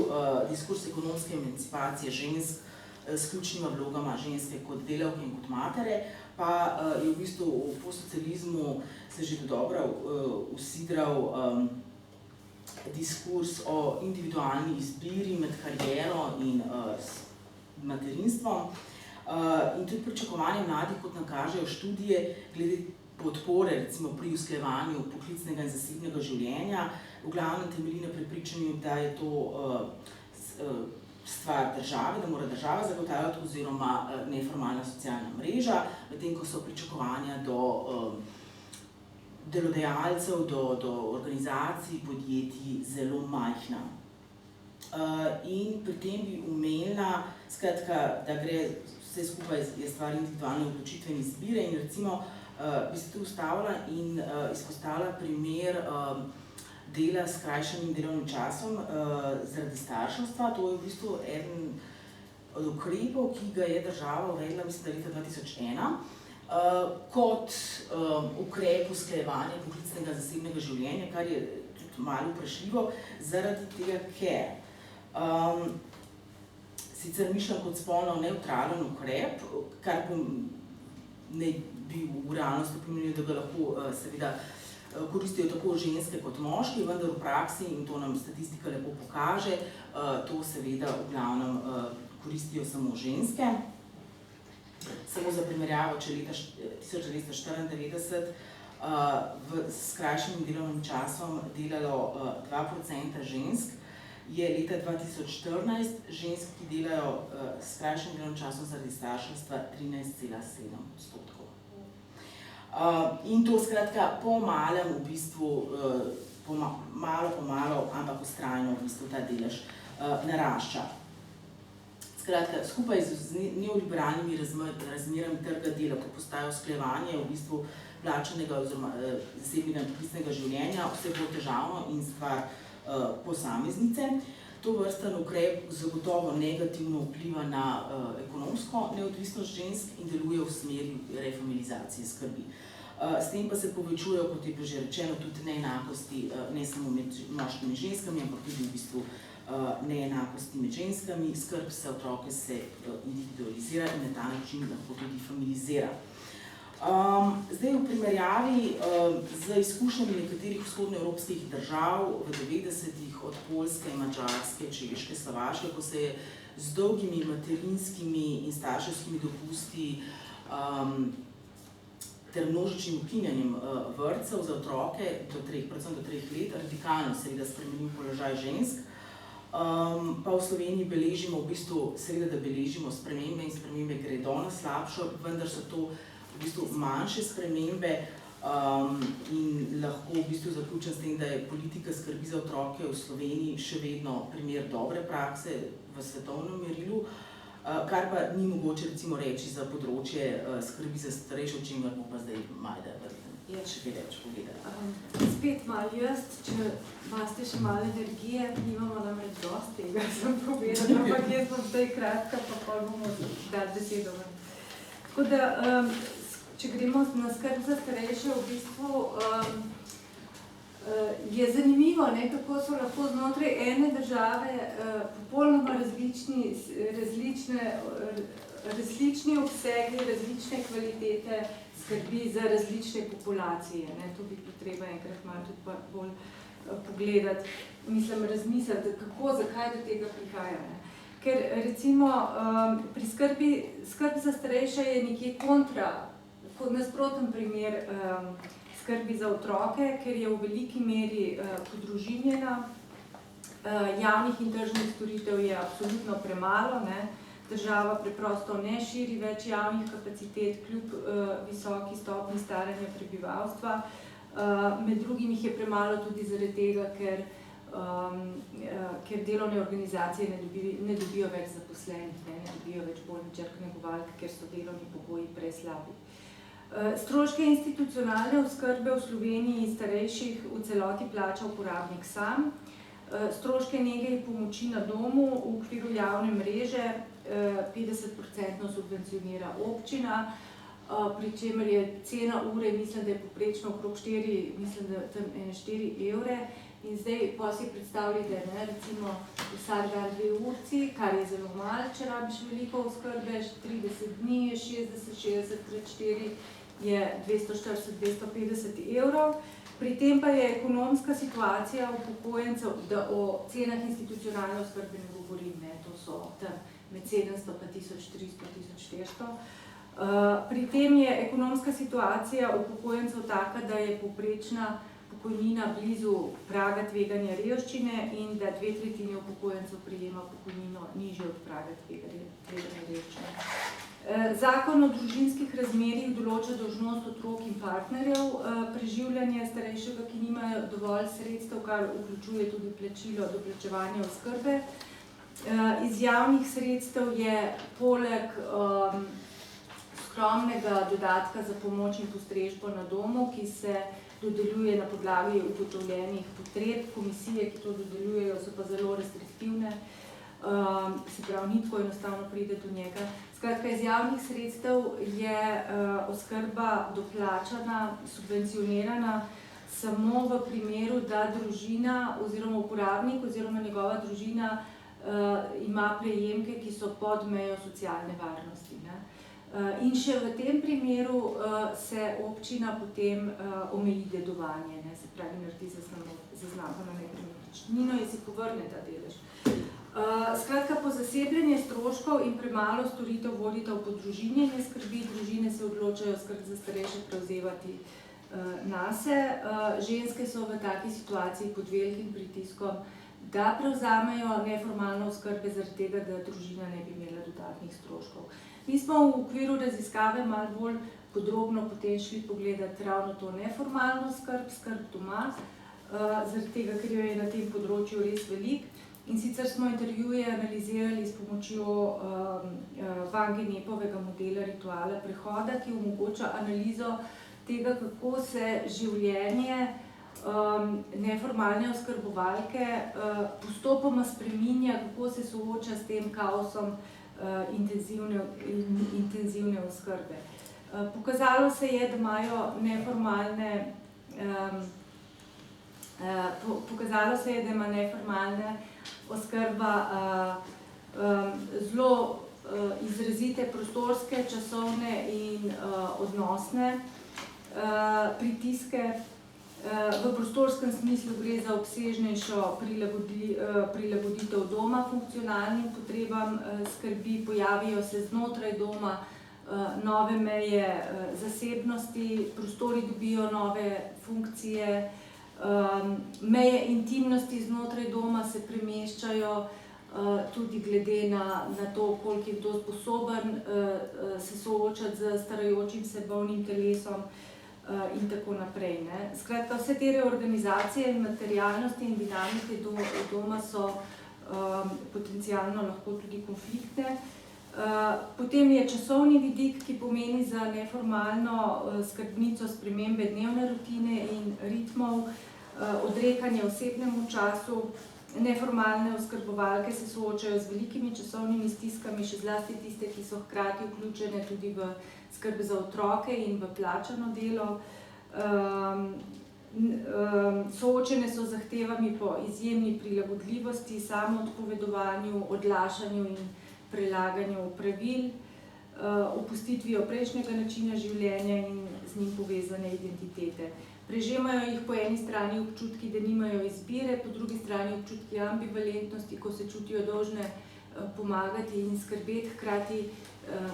diskurs ekonomske emancipacije žensk s ključnima vlogama ženske kot delavke in kot matere, pa je v bistvu v postsocializmu se že dobro usidral diskurs o individualni izbiri med kariero in materinstvom in tudi pričakovanje mladih, kot nam kažejo študije, glede podpore recimo pri usklajevanju poklicnega in zasebnega življenja, v glavnem temelji na prepričanju, da je to stvar države, da mora država zagotavljati oziroma neformalna socialna mreža, medtem ko so pričakovanja do delodajalcev, do organizacij, podjetij zelo majhna. In pri tem bi omenila, skratka, da gre vse skupaj je stvar individualne odločitve in izbire in recimo bi se tu ustavila in izpostavila primer dela s skrajšanim delovnim časom zaradi starševstva. To je v bistvu eden od ukrepov, ki ga je država uvedla, mislim, da leta 2001, kot ukrep usklajevanja poklicnega zasebnega življenja, kar je tudi malo vprašljivo, zaradi tega, ker sicer mišljen kot spolno nevtralen ukrep, kar ne bi v realnosti pomenilo, da ga lahko seveda koristijo tako ženske kot moški, vendar v praksi, in to nam statistika lepo pokaže, to seveda v glavnem koristijo samo ženske. Samo za primerjavo, če leta 1994 s skrajšanim delovnim časom delalo 2% žensk, je leta 2014 žensk, ki delajo s skrajšanim delovnim časom zaradi starševstva 13,7%. In to skratka po malem v bistvu, malo, ampak vztrajno v bistvu ta delež narašča. Skratka, skupaj z neoliberalnimi razmerami trga dela, ko postaja usklajevanje v bistvu plačanega oziroma zasebnega in poklicnega življenja vse bolj težavno in stvar posameznice. To vrsten ukrep zagotovo negativno vpliva na ekonomsko neodvisnost žensk in deluje v smeri refamilizacije skrbi. S tem pa se povečujejo, kot je že rečeno, tudi neenakosti ne samo med moškimi in ženskami, ampak tudi v bistvu neenakosti med ženskami. Skrb za otroke se individualizira in na ta način lahko tudi familizira. Zdaj v primerjavi z izkušnjami nekaterih vzhodnoevropskih držav v 90-ih od Poljske, Madžarske, Češke, Slovaške, ko se je z dolgimi materinskimi in starševskimi dopusti ter množičnim ukinjanjem vrtcev za otroke predvsem do 3 let, radikalno seveda spremenil položaj žensk. pa v Sloveniji beležimo v bistvu, seveda, da beležimo spremembe in spremembe gredo na slabšo, vendar so to v bistvu manjše spremembe in lahko v bistvu zaključim s tem, da je politika skrbi za otroke v Sloveniji še vedno primer dobre prakse v svetovnem merilu, kar pa ni mogoče recimo reči za področje skrbi za starejše, o čemer bo pa zdaj Majda še kaj več povedala. Spet malo jaz, če imate še malo energije, nimamo namreč dosti tega, sem povedala, ampak jaz bom zdaj kratka, pa pol bomo dati besedo. Tako da, če gremo na skrb za starejše, v bistvu je zanimivo, kako so lahko znotraj ene države popolnoma različni obsegi, različne kvalitete skrbi za različne populacije. To bi treba enkrat malo tudi bolj pogledati, razmisliti, kako, zakaj do tega prihaja. Ker recimo pri skrbi za starejše je nekje nasproten primer skrbi za otroke, ker je v veliki meri podružinjena, javnih in tržnih storitev je absolutno premalo, država preprosto ne širi več javnih kapacitet kljub visoki stopnji staranja prebivalstva. Med drugim jih je premalo tudi zaradi tega, ker delovne organizacije ne dobijo več zaposlenih, ne dobijo več bolničark, negovalk, ker so delovni pogoji preslabi. Stroške institucionalne oskrbe v Sloveniji starejših v celoti plača uporabnik sam. Stroške nege in pomoči na domu v okviru javne mreže 50% subvencionira občina, pri čemer je cena ure, mislim, da je poprečno okrog 4 evre. In zdaj pa si predstavljate, recimo vsak dan 2 urci, kar je zelo malo, če rabiš veliko oskrbe, 30 dni je 60 krat 4 je 240-250 evrov. Pri tem pa je ekonomska situacija upokojencev, da o cenah institucionalne oskrbe ne govorim, to so tam med 700 pa 1300-1400. Pri tem je ekonomska situacija upokojencev taka, da je povprečna pokojnina blizu praga tveganja revščine in da 2/3 upokojencev prejema pokojnino nižjo od praga tveganja revščine. Zakon o družinskih razmerjih določa dolžnost otrok in partnerjev preživljanja starejšega, ki nimajo dovolj sredstev, kar vključuje tudi plačilo doplačevanja oskrbe. Iz javnih sredstev je poleg skromnega dodatka za pomoč in postrežbo na domu, ki se dodeljuje na podlagi ugotovljenih potreb. Komisije, ki to dodeljujejo, so pa zelo restriktivne, se pravi, ni tako enostavno pride do njega. Skratka, iz javnih sredstev je oskrba doplačana, subvencionirana samo v primeru, da družina oziroma uporabnik oziroma njegova družina ima prejemke, ki so pod mejo socialne varnosti. In še v tem primeru se občina potem omeji dedovanje, se pravi, naredi zaznamko na nepremičnino in si povrne ta delež. Skratka, pozasebljanje stroškov in premalo storitev vodita v podružinjenje skrbi, družine se odločajo skrb za starejše prevzemati nase. Ženske so v taki situaciji pod velikim pritiskom, da prevzamejo neformalno oskrbe zaradi tega, da družina ne bi imela dodatnih stroškov. Mi smo v okviru raziskave malo bolj podrobno potem šli pogledati ravno to neformalno skrb doma, zaradi tega, ker jo je na tem področju res veliko. In sicer smo intervjuje analizirali s pomočjo Van Genepovega modela rituala prehoda, ki omogoča analizo tega, kako se življenje neformalne oskrbovalke postopoma spreminja, kako se sooča s tem kaosom intenzivne oskrbe. Pokazalo se je, da imajo neformalne oskrba zelo izrazite prostorske, časovne in odnosne pritiske. V prostorskem smislu gre za obsežnejšo prilagoditev doma funkcionalnim potrebam skrbi, pojavijo se znotraj doma nove meje zasebnosti, prostori dobijo nove funkcije, Meje intimnosti znotraj doma se premeščajo tudi glede na to, koliko je kdo sposoben se soočati z starajočim se bolnim telesom in tako naprej. Ne. Skratka, vse te reorganizacije, materialnosti in dinamike doma so potencialno lahko tudi konfliktne. Potem je časovni vidik, ki pomeni za neformalno skrbnico spremembe dnevne rutine in ritmov, odrekanje osebnemu času. Neformalne oskrbovalke se soočajo z velikimi časovnimi stiskami, še zlasti tiste, ki so hkrati vključene tudi v skrb za otroke in v plačano delo. Soočene so z zahtevami po izjemni prilagodljivosti, samoodpovedovanju, odlašanju in prelaganju pravil, opustitvijo prejšnjega načina življenja in z njim povezane identitete. Prežemajo jih po eni strani občutki, da nimajo izbire, po drugi strani občutki ambivalentnosti, ko se čutijo dolžne pomagati in skrbeti, hkrati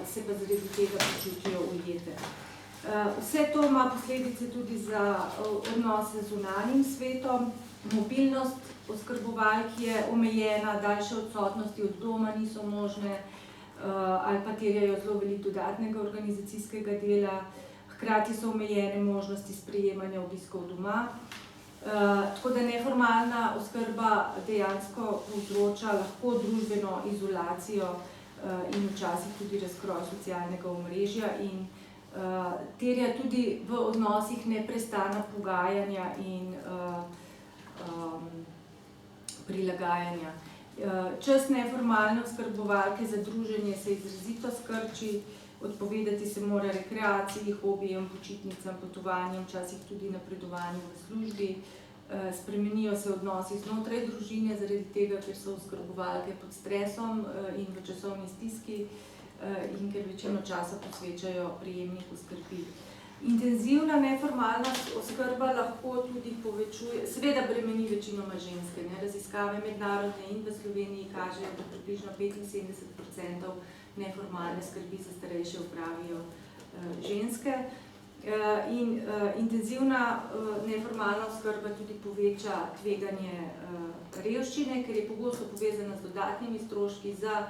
se pa zaradi tega počutijo ujete. Vse to ima posledice tudi za odnose z zunanjim svetom. Mobilnost oskrbovalk je omejena, daljše odsotnosti od doma niso možne ali pa terjajo zelo veliko dodatnega organizacijskega dela. Hkrati so omejene možnosti sprejemanja obiskov doma. Tako da neformalna oskrba dejansko povzroča lahko družbeno izolacijo in včasih tudi razkroj socialnega omrežja in terja tudi v odnosih neprestana pogajanja in prilagajanja. Čas neformalne oskrbovalke za druženje se izrazito skrči, odpovedati se mora rekreaciji, hobijem, počitnicam, potovanjem, včasih tudi napredovanju v službi. Spremenijo se odnosi znotraj družine, zaradi tega, ker so oskrbovalke pod stresom in v časovni stiski in ker večino časa posvečajo prejemniku skrbi. Intenzivna neformalna oskrba lahko tudi povečuje, seveda bremeni večinoma ženske. Raziskave mednarodne in v Sloveniji kažejo, da približno 75% neformalne skrbi za starejše opravijo ženske. In intenzivna neformalna oskrba tudi poveča tveganje revščine, ker je pogosto povezana z dodatnimi stroški za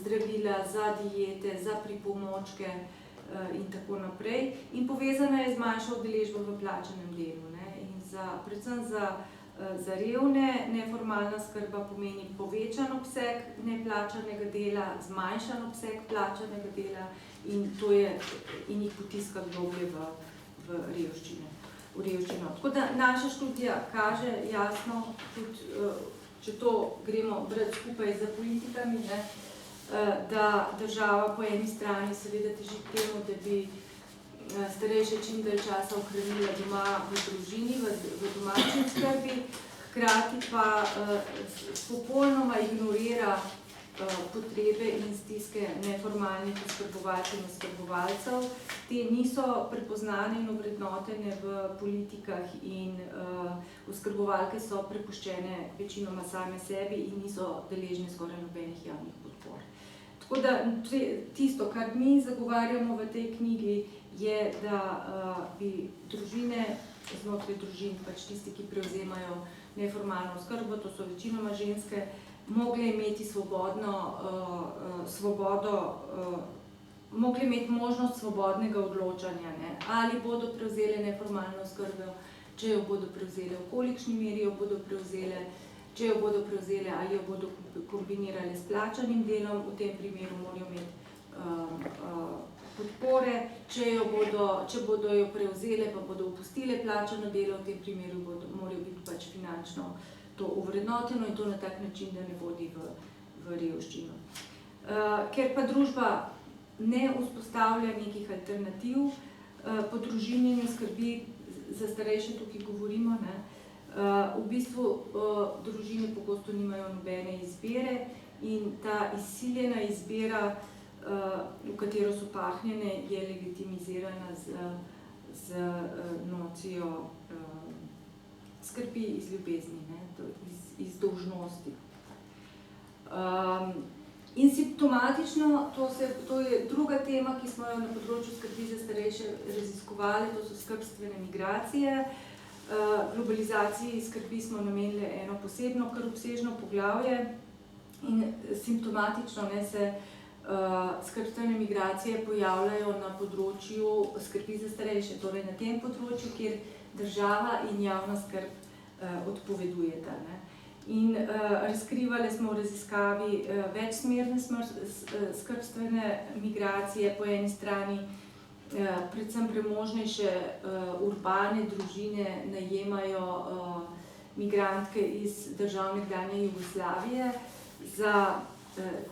zdravila, za diete, za pripomočke in tako naprej. In povezana je z manjšo udeležbo v plačanem delu. In predvsem za revne neformalna skrba pomeni povečan obseg neplačanega dela, zmanjšan obseg plačanega dela in jih potiska globlje v revščino. Tako da naša študija kaže jasno, tudi če to gremo brati skupaj z politikami, da država po eni strani seveda teži k temu, da bi starejše čim dalj časa ohranila doma v družini, v domačni skrbi, hkrati pa popolnoma ignorira potrebe in stiske neformalnih oskrbovalk in oskrbovalcev. Te niso prepoznane in ovrednotene v politikah in oskrbovalke so prepuščene večinoma same sebi in niso deležne skoraj nobenih javnih podpor. Tako da tisto, kar mi zagovarjamo v tej knjigi, je, da bi družine, znotraj družin, pač tisti, ki prevzemajo neformalno oskrbo, to so večinoma ženske, mogle imeti mogli imeti možnost svobodnega odločanja, ali bodo prevzele neformalno oskrbo, če jo bodo prevzele, v kolikšni meri jo bodo prevzele, če jo bodo prevzele ali jo bodo kombinirale s plačanim delom, v tem primeru morajo imeti podpore, če bodo jo prevzele, pa bodo opustile plačano delo, v tem primeru morajo biti pač finančno to ovrednoteno in to na tak način, da ne vodi v revščino. Ker pa družba ne vzpostavlja nekih alternativ po družini skrbi za starejše, tukaj govorimo, v bistvu družine pogosto nimajo nobene izbire in ta izsiljena izbira, v katero so pahnjene, je legitimizirana z nocijo skrbi iz ljubezni, iz dolžnosti. In simptomatično, to je druga tema, ki smo jo na področju skrbi za starejše raziskovali, to so skrbstvene migracije. Globalizaciji skrbi smo namenili eno posebno, kar obsežno poglavje in simptomatično se skrbstvene migracije pojavljajo na področju skrbi za starejše, torej na tem področju, kjer država in javna skrb odpovedujeta. In razkrivali smo v raziskavi večsmerne skrbstvene migracije, po eni strani predvsem premožnejše urbane družine najemajo migrantke iz držav nekdanje Jugoslavije za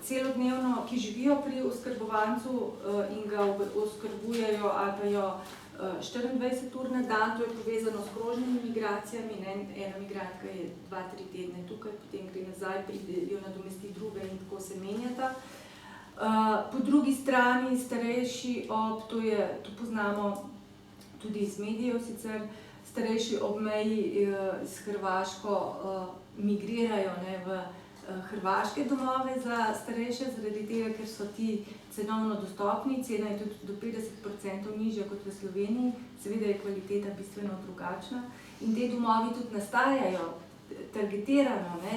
celodnevno, ki živijo pri oskrbovancu in ga oskrbujejo ali pa jo 24 ur na dan, to je povezano s krožnimi migracijami, ena migrantka je 2-3 tedne tukaj, potem gre nazaj, pride jo nadomesti druga in tako se menjata. Po drugi strani starejši to poznamo tudi iz medijev sicer, starejši ob meji s Hrvaško migrirajo v hrvaške domove za starejše, zaradi tega, ker so ti cenovno dostopni, cena je tudi do 50% nižja kot v Sloveniji, seveda je kvaliteta bistveno drugačna in te domovi tudi nastajajo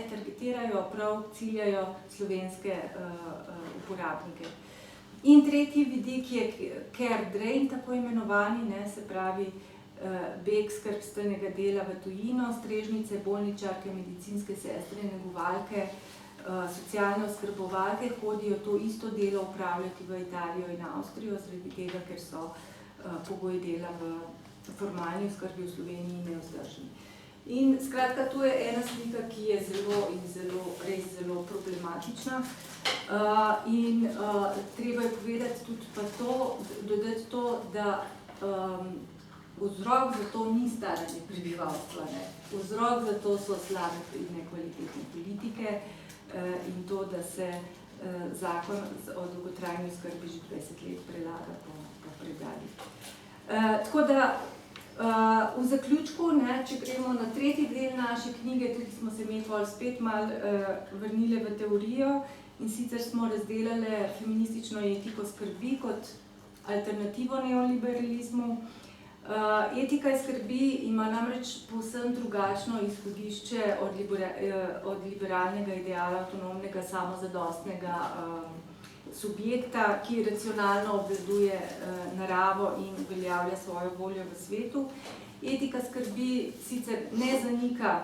targetirajo, prav ciljajo slovenske uporabnike. In tretji vidik je care drain, tako imenovani, se pravi beg skrbstvenega dela v tujino, strežnice, bolničarke, medicinske sestre, negovalke, socialne oskrbovalke hodijo to isto delo opravljati v Italijo in Avstrijo, zaradi tega, ker so pogoji dela v formalni oskrbi v Sloveniji nevzdržni. In skratka, to je ena slika, ki je res zelo problematična. In treba je povedati tudi pa to, dodati to, da vzrok za to ni staranje prebivalstva. Vzrok za to so slabe in nekvalitetne politike in to, da se zakon o dolgotrajni oskrbi že 20 let prelaga po predalih. Tako da v zaključku, če gremo na tretji del naše knjige, tudi smo se mi spet malo vrnili v teorijo in sicer smo razdelali feministično etiko skrbi kot alternativo neoliberalizmu. Etika skrbi ima namreč povsem drugačno izhodišče od liberalnega ideala avtonomnega, samozadostnega subjekta, ki racionalno obvladuje naravo in uveljavlja svojo voljo v svetu. Etika skrbi sicer ne zanika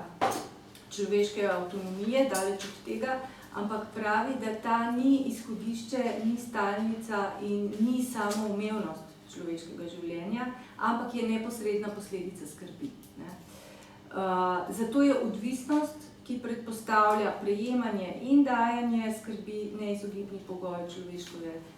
človeške avtonomije, daleč od tega, ampak pravi, da ta ni izhodišče, ni stalnica in ni samoumevnost človeškega življenja, ampak je neposredna posledica skrbi. Zato je odvisnost, ki predpostavlja prejemanje in dajanje skrbi, neizogibni pogoj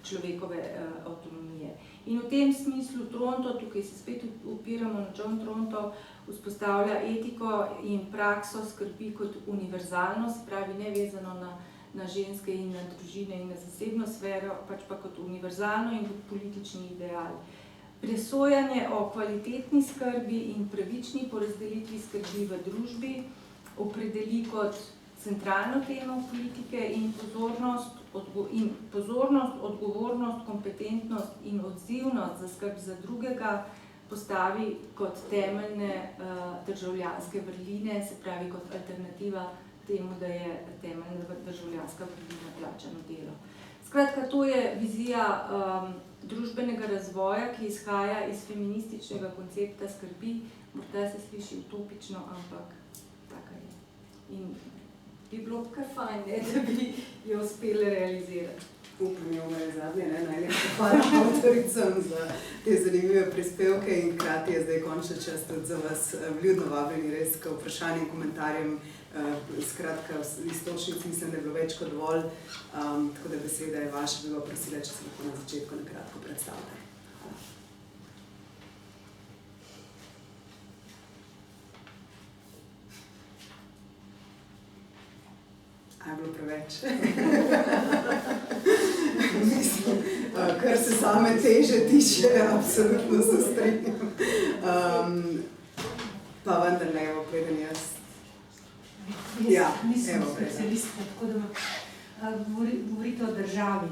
človekove avtonomije. In v tem smislu Tronto, tukaj se spet opiramo na John Tronto, vzpostavlja etiko in prakso skrbi kot univerzalnost, pravi nevezano na ženske in na družine in na zasebno sfero, pač pa kot univerzalno in kot politični ideal. Presojanje o kvalitetni skrbi in pravični porazdelitvi skrbi v družbi opredeli kot centralno temo politike in pozornost, odgovornost, kompetentnost in odzivnost za skrb za drugega postavi kot temeljne državljanske vrline, se pravi kot alternativa temu, da je temeljna državljanska vrlina plačano delo. Skratka, to je vizija družbenega razvoja, ki izhaja iz feminističnega koncepta skrbi. Morda se sliši utopično, ampak taka je. In bi bilo kar fajn, da bi jo uspeli realizirati. Upam, je zadnje, najlepša hvala avtoricam za te zanimive prispevke in hkrati je zdaj končna čas tudi za vas vljudno vabljeni res k vprašanjem, komentarjem. Skratka, iztočnic mislim, da je bilo več kot dovolj, tako da beseda je vaša, bi ga prosila, če se lahko na začetku nakratko predstavite. A je bilo preveč? Mislim, kar se same teže tiče, absolutno se strinjam. Pa vendar ne, evo, preden jaz. Nisem specialistka, tako da govorite o državi.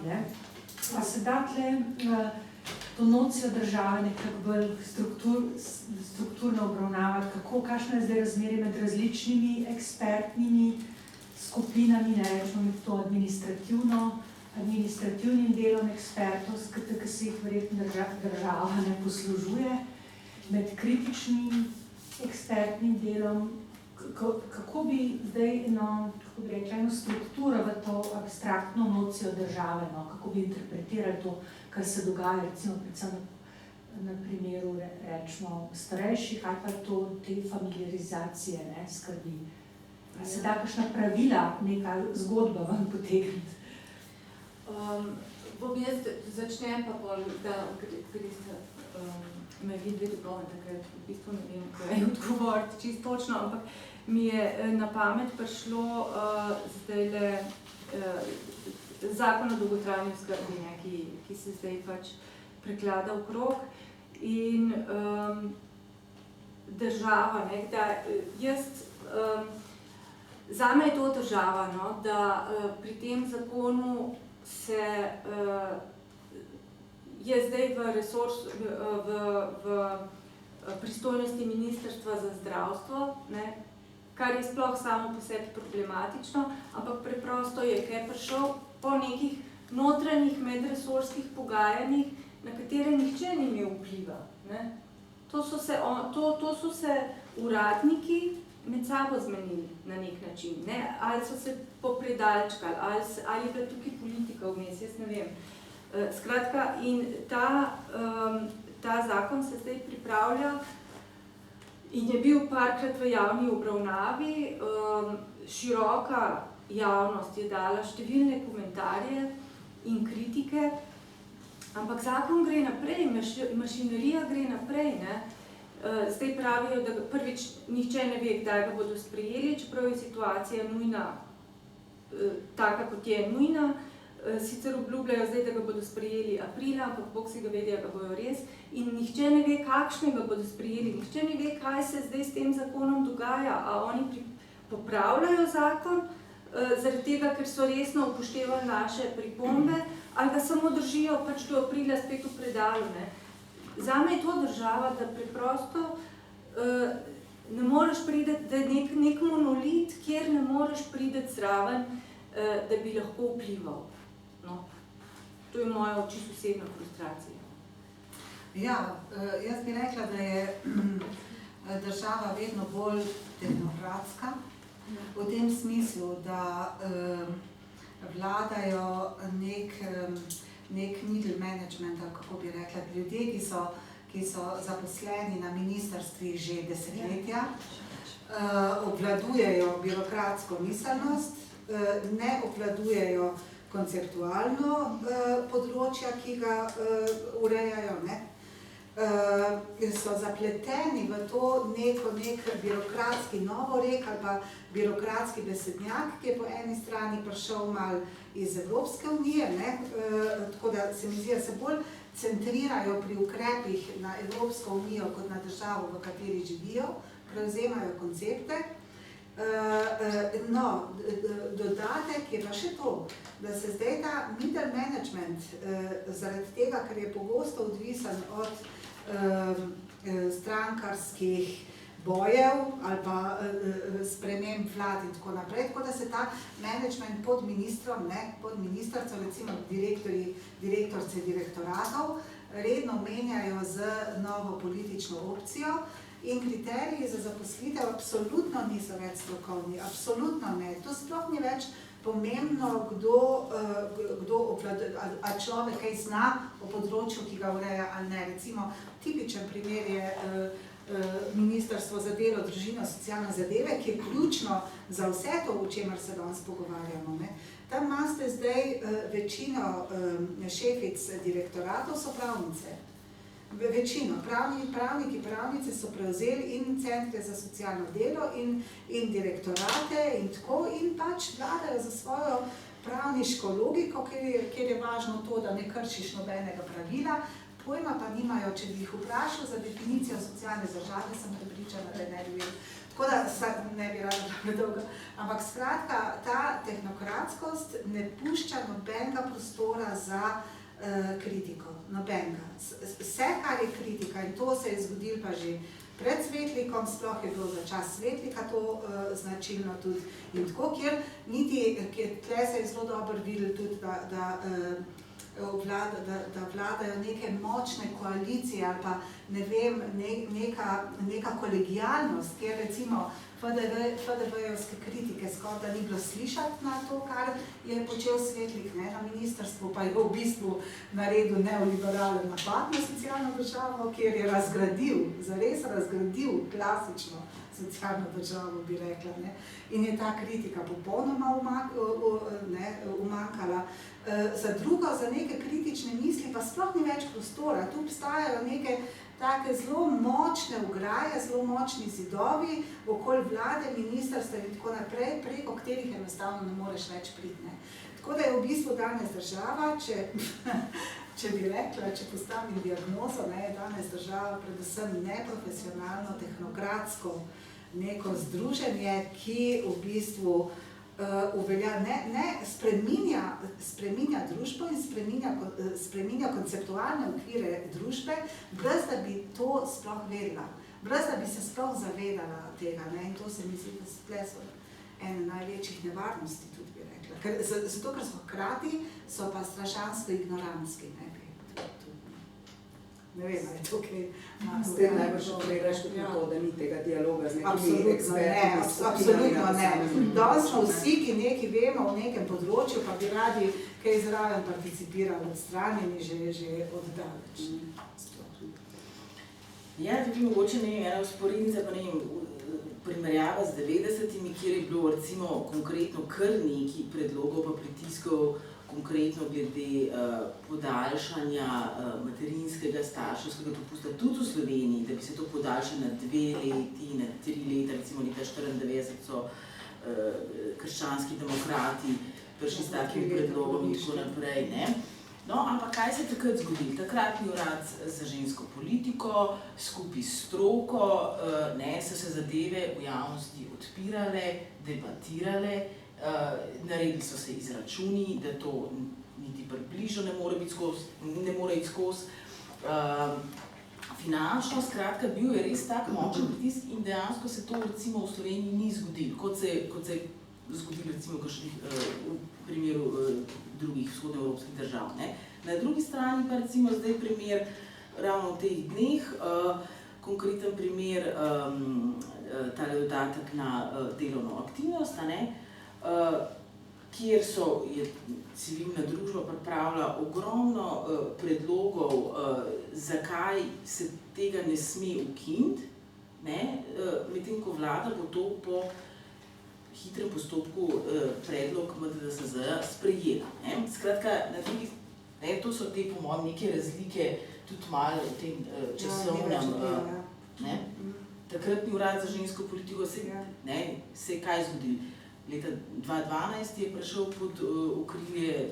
A se da tle to nocijo države nekako bolj strukturno obravnavati, kakšno je zdaj razmerje med različnimi ekspertnimi skupinami, ne rečemo med to administrativnim delom ekspertov, ki se jih verjetno država ne poslužuje, med kritičnim ekspertnim delom, kako bi zdaj eno strukturo v to abstraktno nocijo države, kako bi interpretirali to, kar se dogaja, recimo predvsem na primeru rečemo starejših ali pa te familiarizacije skrbi. Se da kakšna pravila, neka zgodba vam potegniti? Bom jaz začnem pa pol, da Krista me vidi dobro, takrat v bistvu ne vem, kaj odgovoriti čisto točno, ampak mi je na pamet prišlo zdajle zakon o dolgotrajni oskrbi, ki se zdaj pač preklada okrog in država, da jaz, zame je to država, da pri tem zakonu se je zdaj v pristojnosti Ministrstva za zdravstvo, kar je sploh samo po sebi problematično, ampak preprosto je, ker je prišel po nekih notranjih medresorskih pogajanjih, na katere nihče ni imel vpliva. To so se uradniki med sabo zmenili na nek način, ali so se popredalčkali, ali je bila tukaj politika vmes, jaz ne vem. Skratka, in ta zakon se zdaj pripravlja in je bil parkrat v javni obravnavi. Široka javnost je dala številne komentarje in kritike, ampak zakon gre naprej, mašinerija gre naprej. Zdaj pravijo, da prvič nihče ne ve, kdaj ga bodo sprejeli, čeprav je situacija nujna, taka kot je nujna. Sicer obljubljajo zdaj, da ga bodo sprejeli aprila, ampak Bog si ga ve, da ga bojo res. In nihče ne ve, kakšnega bodo sprejeli, nihče ne ve, kaj se zdaj s tem zakonom dogaja. A oni popravljajo zakon, zaradi tega, ker so resno upoštevali naše pripombe, ali ga samo držijo pač do aprila spet v predalu. Zame je to država, da preprosto ne moreš priti, da je nek monolit, kjer ne moreš priti zraven, da bi lahko vplival. To je moja čisto osebna frustracija. Ja, jaz bi rekla, da je država vedno bolj tehnokratska, v tem smislu, da vladajo nek middle management, kako bi rekla, ljudje, ki so zaposleni na ministrstvih že desetletja, obvladujejo birokratsko miselnost, ne obvladujejo konceptualno področja, ki ga urejajo, so zapleteni v to nek birokratski novorek ali pa birokratski besednjak, ki je po eni strani prišel malo iz Evropske unije, tako da se mi zdi, da se bolj centrirajo pri ukrepih na Evropsko unijo kot na državo, v kateri živijo, prevzemajo koncepte. Dodatek je pa še to, da se zdaj ta middle management zaradi tega, ker je pogosto odvisen od strankarskih bojev ali pa sprememb vlad in tako naprej, tako da se ta management pod ministrom, pod ministrco, recimo direktorce direktoratov, redno menjajo z novo politično opcijo. In kriteriji za zaposlitev absolutno niso več strokovni, absolutno ne. To sploh ni več pomembno, kdo obvladuje, ali človek kaj zna o področju, ki ga ureja ali ne. Recimo, tipičen primer je Ministrstvo za delo, družino, socialne zadeve, ki je ključno za vse to, o čemer se danes pogovarjamo. Tam imate zdaj večino šefic direktoratov so pravnice. Večino. Pravnice so prevzeli in centre za socialno delo in direktorate in tako in pač vladajo za svojo pravniško logiko, kjer je važno to, da ne kršiš nobenega pravila, pojma pa nimajo, če bi jih vprašal za definicijo socialne države, sem prepričana, da ne bi bil. Tako da ne bi rada predolga. Ampak skratka, ta tehnokratskost ne pušča nobenega prostora za kritiko, nobenega. Vse, kar je kritika, in to se je zgodilo pa že pred Svetlikom, sploh je bilo za čas Svetlika to značilno tudi in tako, kjer tle se je zelo dobro videlo tudi, da vladajo neke močne koalicije ali pa ne vem, neka kolegijalnost, kjer recimo FDV-jevske kritike skoraj da ni bilo slišati na to, kar je počel Svetlik na ministrstvu, pa je v bistvu naredil neoliberalen napad na socialno državo, kjer je zares razgradil klasično socialno državo, bi rekla. Ne? In je ta kritika popolnoma umanjkala. Za drugo, za neke kritične misli pa sploh ni več prostora. Tu obstajajo neke take zelo močne ograje, zelo močni zidovi okoli vlade, ministrstva in tako naprej, preko katerih enostavno ne moreš več priti. Tako da je v bistvu danes država, če bi rekla, če postavim diagnozo, je danes država predvsem neprofesionalno, tehnokratsko neko združenje, ki v bistvu spreminja družbo in spreminja konceptualne okvire družbe, brez da bi to sploh vedela, brez da bi se sploh zavedala tega. In to se mi zdi, da so ene največjih nevarnosti, tudi bi rekla. Zato, ker so hkrati, so pa strašansko ignorantski. Ne vem, ali je to kaj... S tem najbolj pogledaš tudi to, da ni tega dialoga z nekimi eksperti. Absolutno ne. Danes smo vsi, ki nekaj vemo o nekem področju, pa bi radi kaj zraven participirali, odstranjeni že oddaleč. Ja, tudi mogoče ena usporednica, pa primerjava z 90-imi, kjer je bilo recimo konkretno kar nekaj predlogov pa pritiskov, konkretno glede podaljšanja materinskega starševskega dopusta tudi v Sloveniji, da bi se to podaljšalo na 2 leti, na 3 leta, recimo leta 1994 so krščanski demokrati prišli s takim predlogom in tako naprej. No, ampak kaj se je takrat zgodilo? Takratni urad za žensko politiko, skupaj s stroko, so se zadeve v javnosti odpirale, debatirale, naredili so se izračuni, da to niti približno ne more iti skozi. Finančno, skratka, bil je res tak močen pritisk in dejansko se to recimo v Sloveniji ni zgodilo, kot se je zgodilo recimo v primeru drugih vzhodnoevropskih držav. Na drugi strani pa recimo zdaj primer ravno v teh dneh, konkreten primer tale dodatek na delovno aktivnost, kjer je civilna družba pripravila ogromno predlogov, zakaj se tega ne sme ukiniti, medtem ko vlada bo to po hitrem postopku predlog MDDSZ sprejela. Skratka, to so te po mojem neke razlike tudi malo v tem časovnem. Takratni urad za žensko politiko se je kaj zgodilo? Leta 2012 je prišel pod okrilje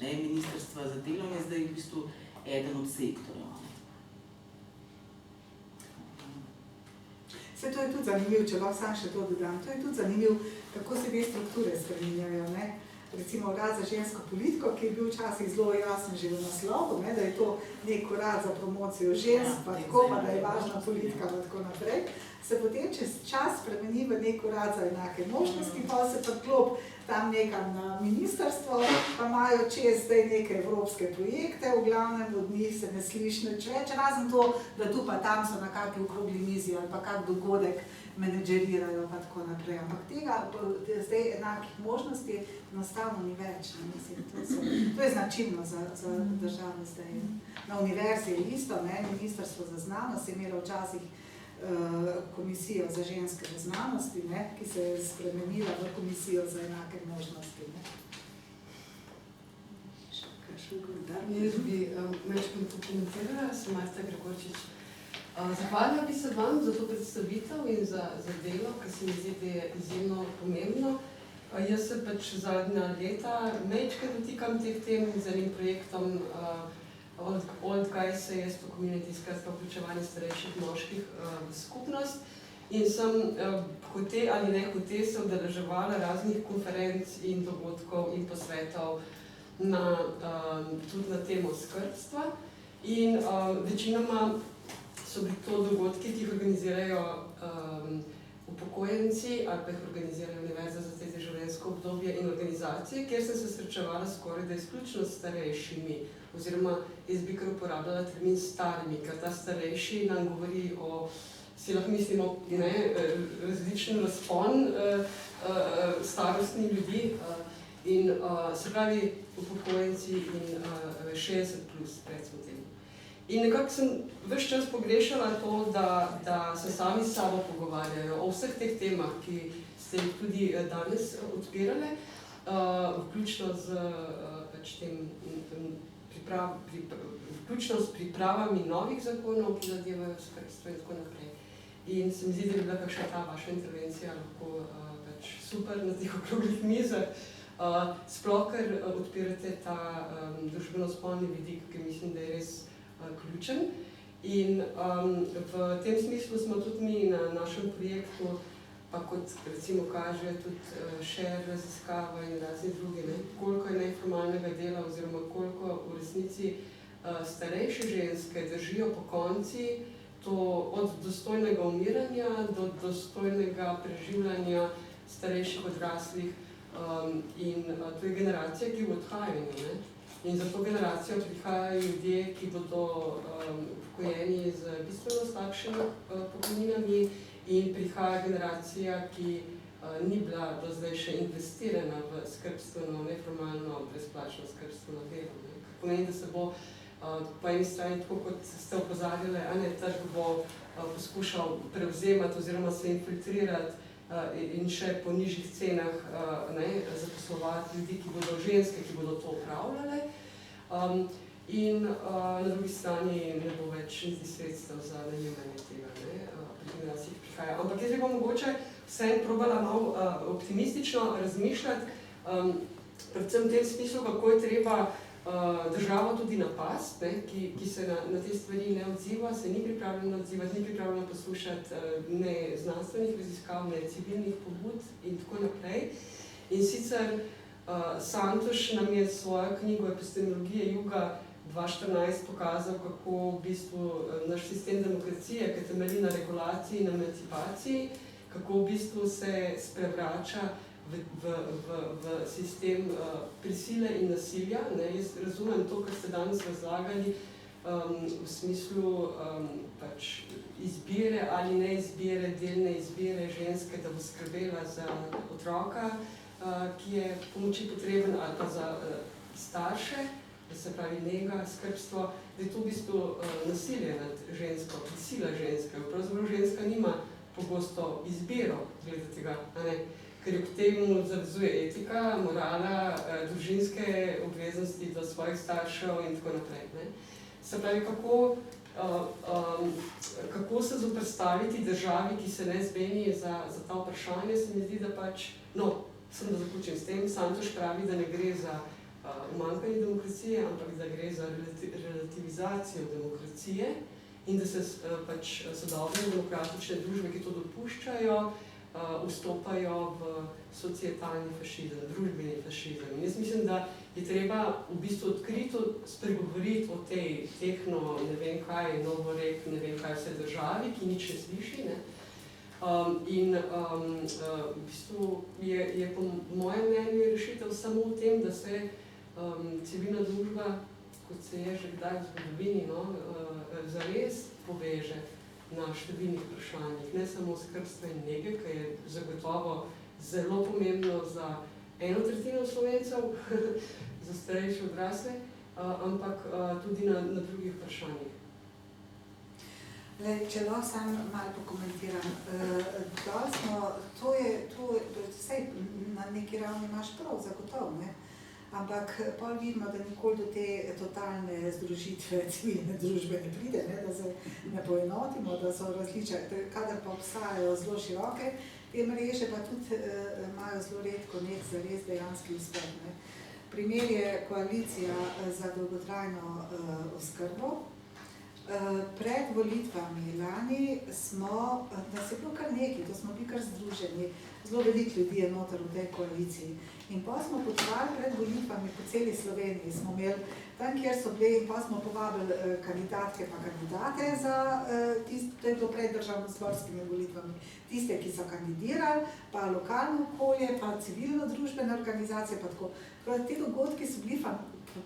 Ministrstva za delo in je zdaj v bistvu eden od sektorjev. Vse to je tudi zanimivo, če lahko sam še to dodam. To je tudi zanimivo, kako se te strukture spreminjajo. Recimo urad za žensko politiko, ki je bil včasih zelo jasen že v naslovu, da je to nek urad za promocijo žensk, pa tako, pa da je važna politika, pa tako naprej, se potem čez čas spremeni v nek urad za enake možnosti, pa se podklop tam nekam na ministrstvo, pa imajo čez zdaj neke evropske projekte, v glavnem od njih se ne sliši nič več, razen to, da tu pa tam so na kakšni okrogli mizi ali pa kak dogodek menedžerirajo pa tako naprej. Ampak tega zdaj enakih možnosti enostavno ni več. To je značilno za državo zdaj. Na univerzi je isto, Ministrstvo za znanost je imelo včasih komisijo za ženske v znanosti, ki se je spremenila v komisijo za enake možnosti. Kakšen komentar? Jaz bi malo pokomentirala, sem Marta Gregorčič. Zahvalila bi se vam za to predstavitev in za delo, ki se mi zdi, da je izjemno pomembno. Jaz se zadnja leta majčkrat dotikam teh tem z enim projektom Old Guys Yes to Community, skratka vključevanje starejših moških v skupnost. In sem hote ali ne hote se udeleževala raznih konferenc in dogodkov in posvetov tudi na temo skrbstva. In večinoma so bili to dogodki, ki jih organizirajo upokojenci ali pa jih organizirajo univerze za te življenjsko obdobje in organizacije, kjer sem se srečevala skoraj da izključno s starejšimi, oziroma jaz bi kar uporabljala termin starimi, ker ta starejši nam govori o, si lahko mislimo, različen razpon starostnih ljudi in se pravi upokojenci in 60 plus, recimo temu. In nekako sem ves čas pogrešala to, da se sami s sabo pogovarjajo o vseh teh temah, ki ste jih tudi danes odpirale, vključno z vključno s pripravami novih zakonov, ki zadevajo skrbstvo in tako naprej. In se mi zdi, da je bila kakšna ta vaša intervencija lahko super na teh okroglih mizah, sploh ker odpirate ta družbeno-spolni vidik, ki mislim, da je res ključen. In v tem smislu smo tudi mi na našem projektu, pa kot recimo kaže tudi share raziskava in razni drugi, koliko je neformalnega dela oziroma koliko v resnici starejše ženske držijo po konci to od dostojnega umiranja do dostojnega preživljanja starejših odraslih in to je generacija, ki v odhajanju. In za to generacijo prihajajo ljudje, ki bodo upokojeni z bistveno slabšimi pokojninami in prihaja generacija, ki ni bila do zdaj še investirana v skrbstveno, neformalno, brezplačno skrbstveno delo. Kar pomeni, da se bo po eni strani, tako kot ste opozarjali, trg bo poskušal prevzemati oziroma se infiltrirati in še po nižjih cenah zaposlovati ljudi, ki bodo ženske, ki bodo to upravljale. In na drugi strani ne bo več niti sredstev za najemanje tega, pri generaciji, ki prihaja. Ampak jaz bi pa mogoče vseeno probala malo optimistično razmišljati, predvsem v tem smislu, kako je treba državo tudi napast, ki se na te stvari ne odziva, se ni pripravljena odzivati, ni pripravljena poslušati ne znanstvenih raziskav, ne civilnih pobud in tako naprej. In sicer Santoš nam je svojo knjigo Epistemologije juga 2014 pokazal, kako v bistvu naš sistem demokracije, ki temelji na regulaciji in emancipaciji, kako v bistvu se sprevrača v sistem prisile in nasilja. Jaz razumem to, kar ste danes razlagali v smislu izbire ali neizbire, delne izbire ženske, da bo skrbela za otroka, ki je pomoči potreben, ali pa za starše, da se pravi nega, skrbstvo, da je to v bistvu nasilje nad žensko, prisila ženske. Pravzaprav ženska nima pogosto izbiro glede tega, ker jo k temu zavezuje etika, morala, družinske obveznosti do svojih staršev in tako naprej. Se pravi, kako se zoperstaviti državi, ki se ne zmeni za ta vprašanje, se mi zdi, da samo da zaključim s tem, Santoš pravi, da ne gre za umanjkanje demokracije, ampak da gre za relativizacijo demokracije in da se sodobne demokratične družbe, ki to dopuščajo, vstopajo v societalni fašizem, družbeni fašizem. In jaz mislim, da je treba v bistvu odkrito spregovoriti o tej tehno, ne vem kaj, novorek, ne vem kaj vse državi, ki nič ne sliši. In v bistvu je po mojem mnenju rešitev samo v tem, da se civilna družba, kot se je že kdaj v zgodovini, zares poveže na številnih vprašanjih, ne samo skrbstva in nege, ki je zagotovo zelo pomembno za 1/3 Slovencev, za starejše odrasle, ampak tudi na drugih vprašanjih. Če lahko sam malo pokomentiram, vsej na neki ravni imaš prav, zagotovo, ampak pol vidimo, da nikoli do te totalne združitve civilne družbe ne pride, da se ne poenotimo, da so različne, kadar pa obstajajo zelo široke, te mreže pa tudi imajo zelo redko nek zares dejanski uspeh. Primer je koalicija za dolgotrajno oskrbo. Pred volitvami lani nas je bilo kar nekaj, to smo bili kar združeni, zelo veliko ljudi je noter v tej koaliciji. In pa smo potovali pred volitvami po celi Sloveniji, smo imeli tam, kjer so bili, in pa smo povabili kandidatke pa kandidate za to je bilo pred državno-zborskimi volitvami, tiste, ki so kandidirali, pa lokalno okolje, pa civilno-družbene organizacije, pa tako. Te dogodki so bili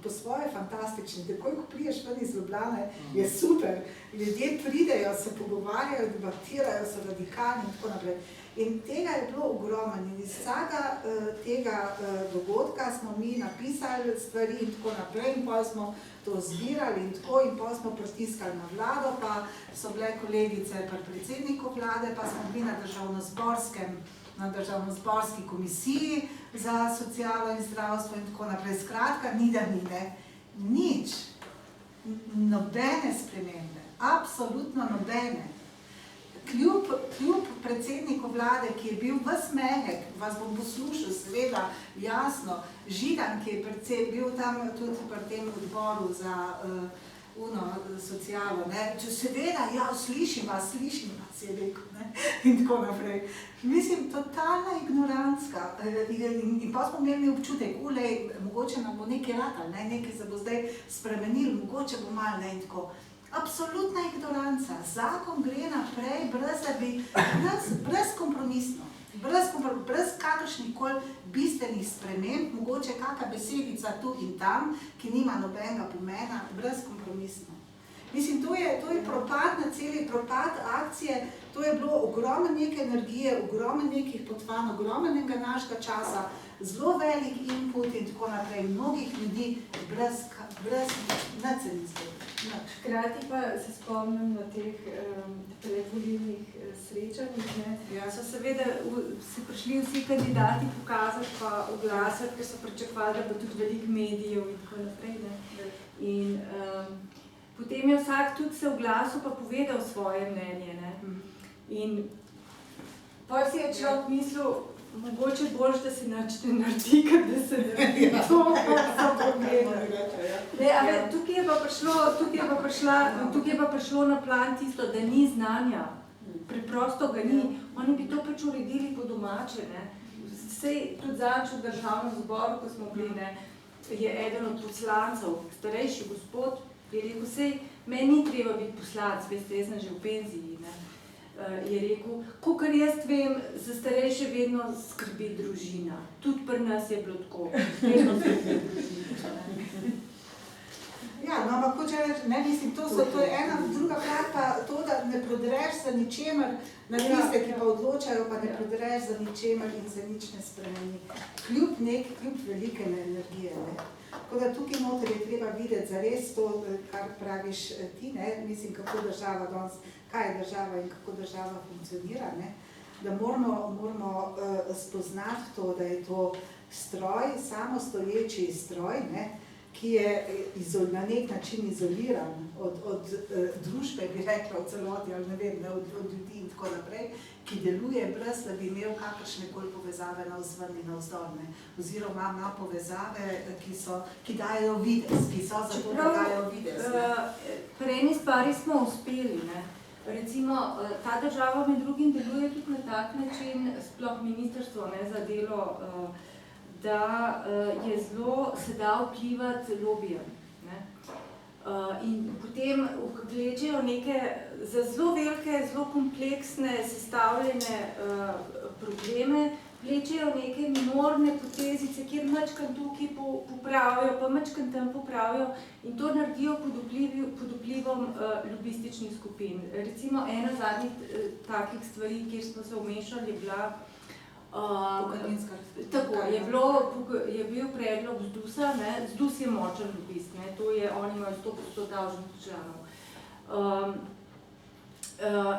po svoje fantastični. Takoj, ko priješ ven iz Ljubljane, je super. Ljudje pridejo, se pogovarjajo, debatirajo, so radikalni in tako naprej. In tega je bilo ogromno. In iz vsega tega dogodka smo mi napisali stvari in tako naprej, in potem smo to zbirali in tako, in potem smo pritiskali na vlado, pa so bile kolegice pri predsedniku vlade, pa smo bili na državno-zborski komisiji za socialo in zdravstvo in tako naprej. Skratka, ni da ni, ne. Nič. Nobene spremembe. Absolutno nobene. Kljub predsedniku vlade, ki je bil ves mehek, vas bom poslušal, seveda, jasno, Židan, ki je bil tam tudi pri tem odboru za socialo, ne, seveda, ja, slišim vas, je rekel, ne, in tako naprej. Mislim, totalna ignorantska. In pa smo imeli občutek, mogoče nam bo nekaj ratal, ne, nekaj se bo zdaj spremenil, mogoče bo malo, ne, in tako. Absolutna ignoranca. Zakon gre naprej brezkompromisno, brez kakršnih koli bistvenih sprememb, mogoče kakšna besedica tu in tam, ki nima nobenega pomena, brezkompromisno. Mislim, to je propad na celi propad akcije, to je bilo ogromno neke energije, ogromno nekih potovanj, ogromnega našega časa, zelo velik input in tako naprej, mnogih ljudi brez nacionalistov. Hkrati pa se spomnim na teh predvolilnih srečanjih, so seveda se prišli vsi kandidati pokazati pa oglasati, ker so pričakovali, da bo tudi veliko medijev in tako naprej. In potem je vsak tudi se oglasil pa povedal svoje mnenje. In potem si je človek mislil, mogoče boljš, da se nič ne naredi, ker da se naredi to, kar so povedali. Tukaj je pa prišlo na plan tisto, da ni znanja. Preprosto ga ni. Oni bi to pač uredili po domače. Sej tudi zadnjič v državnem zboru, ko smo bili, je eden od poslancev, starejši gospod, je rekel, sej, meni ni treba biti poslanec, veste, jaz sem že v penziji. Je rekel, kakor jaz vem, za starejše vedno skrbi družina. Tudi pri nas je bilo tako. Vedno skrbi družina. Ja, no, ampak hoče reči, ne mislim, to je ena, druga plat pa to, da ne prodreš za ničemer na tiste, ki pa odločajo, pa ne prodreš za ničemer in se nič ne spremeni. Kljub velike energije, ne. Tako da tukaj noter je treba videti zares to, kar praviš ti, ne, mislim, kako država danes, kaj je država in kako država funkcionira, ne, da moramo spoznati to, da je to stroj, samostoječi stroj, ne, ki je na nek način izoliran od družbe, bi rekla v celoti, ali ne vem, od ljudi in tako naprej, ki deluje brez, da bi imel kakršnekoli povezave navzven in navzdol, oziroma ima povezave, ki dajo videz, ki so zato, da dajo videz. Pri eni stvari smo uspeli, ne. Recimo, ta država med drugim deluje tudi na tak način, sploh ministrstvo za delo, da je zelo se da vplivati lobijem. In potem vlečejo neke za zelo velike, zelo kompleksne, sestavljene probleme, vlečejo neke minorne potezice, kjer mačkan tukaj popravijo, pa mačkan tam popravijo in to naredijo pod vplivom lobističnih skupin. Recimo ena zadnjih takih stvari, kjer smo se vmešali, je bila tako, je bil predlog ZDUS-a, ZDUS je močen lobist, to je, oni imajo 100,000 članov.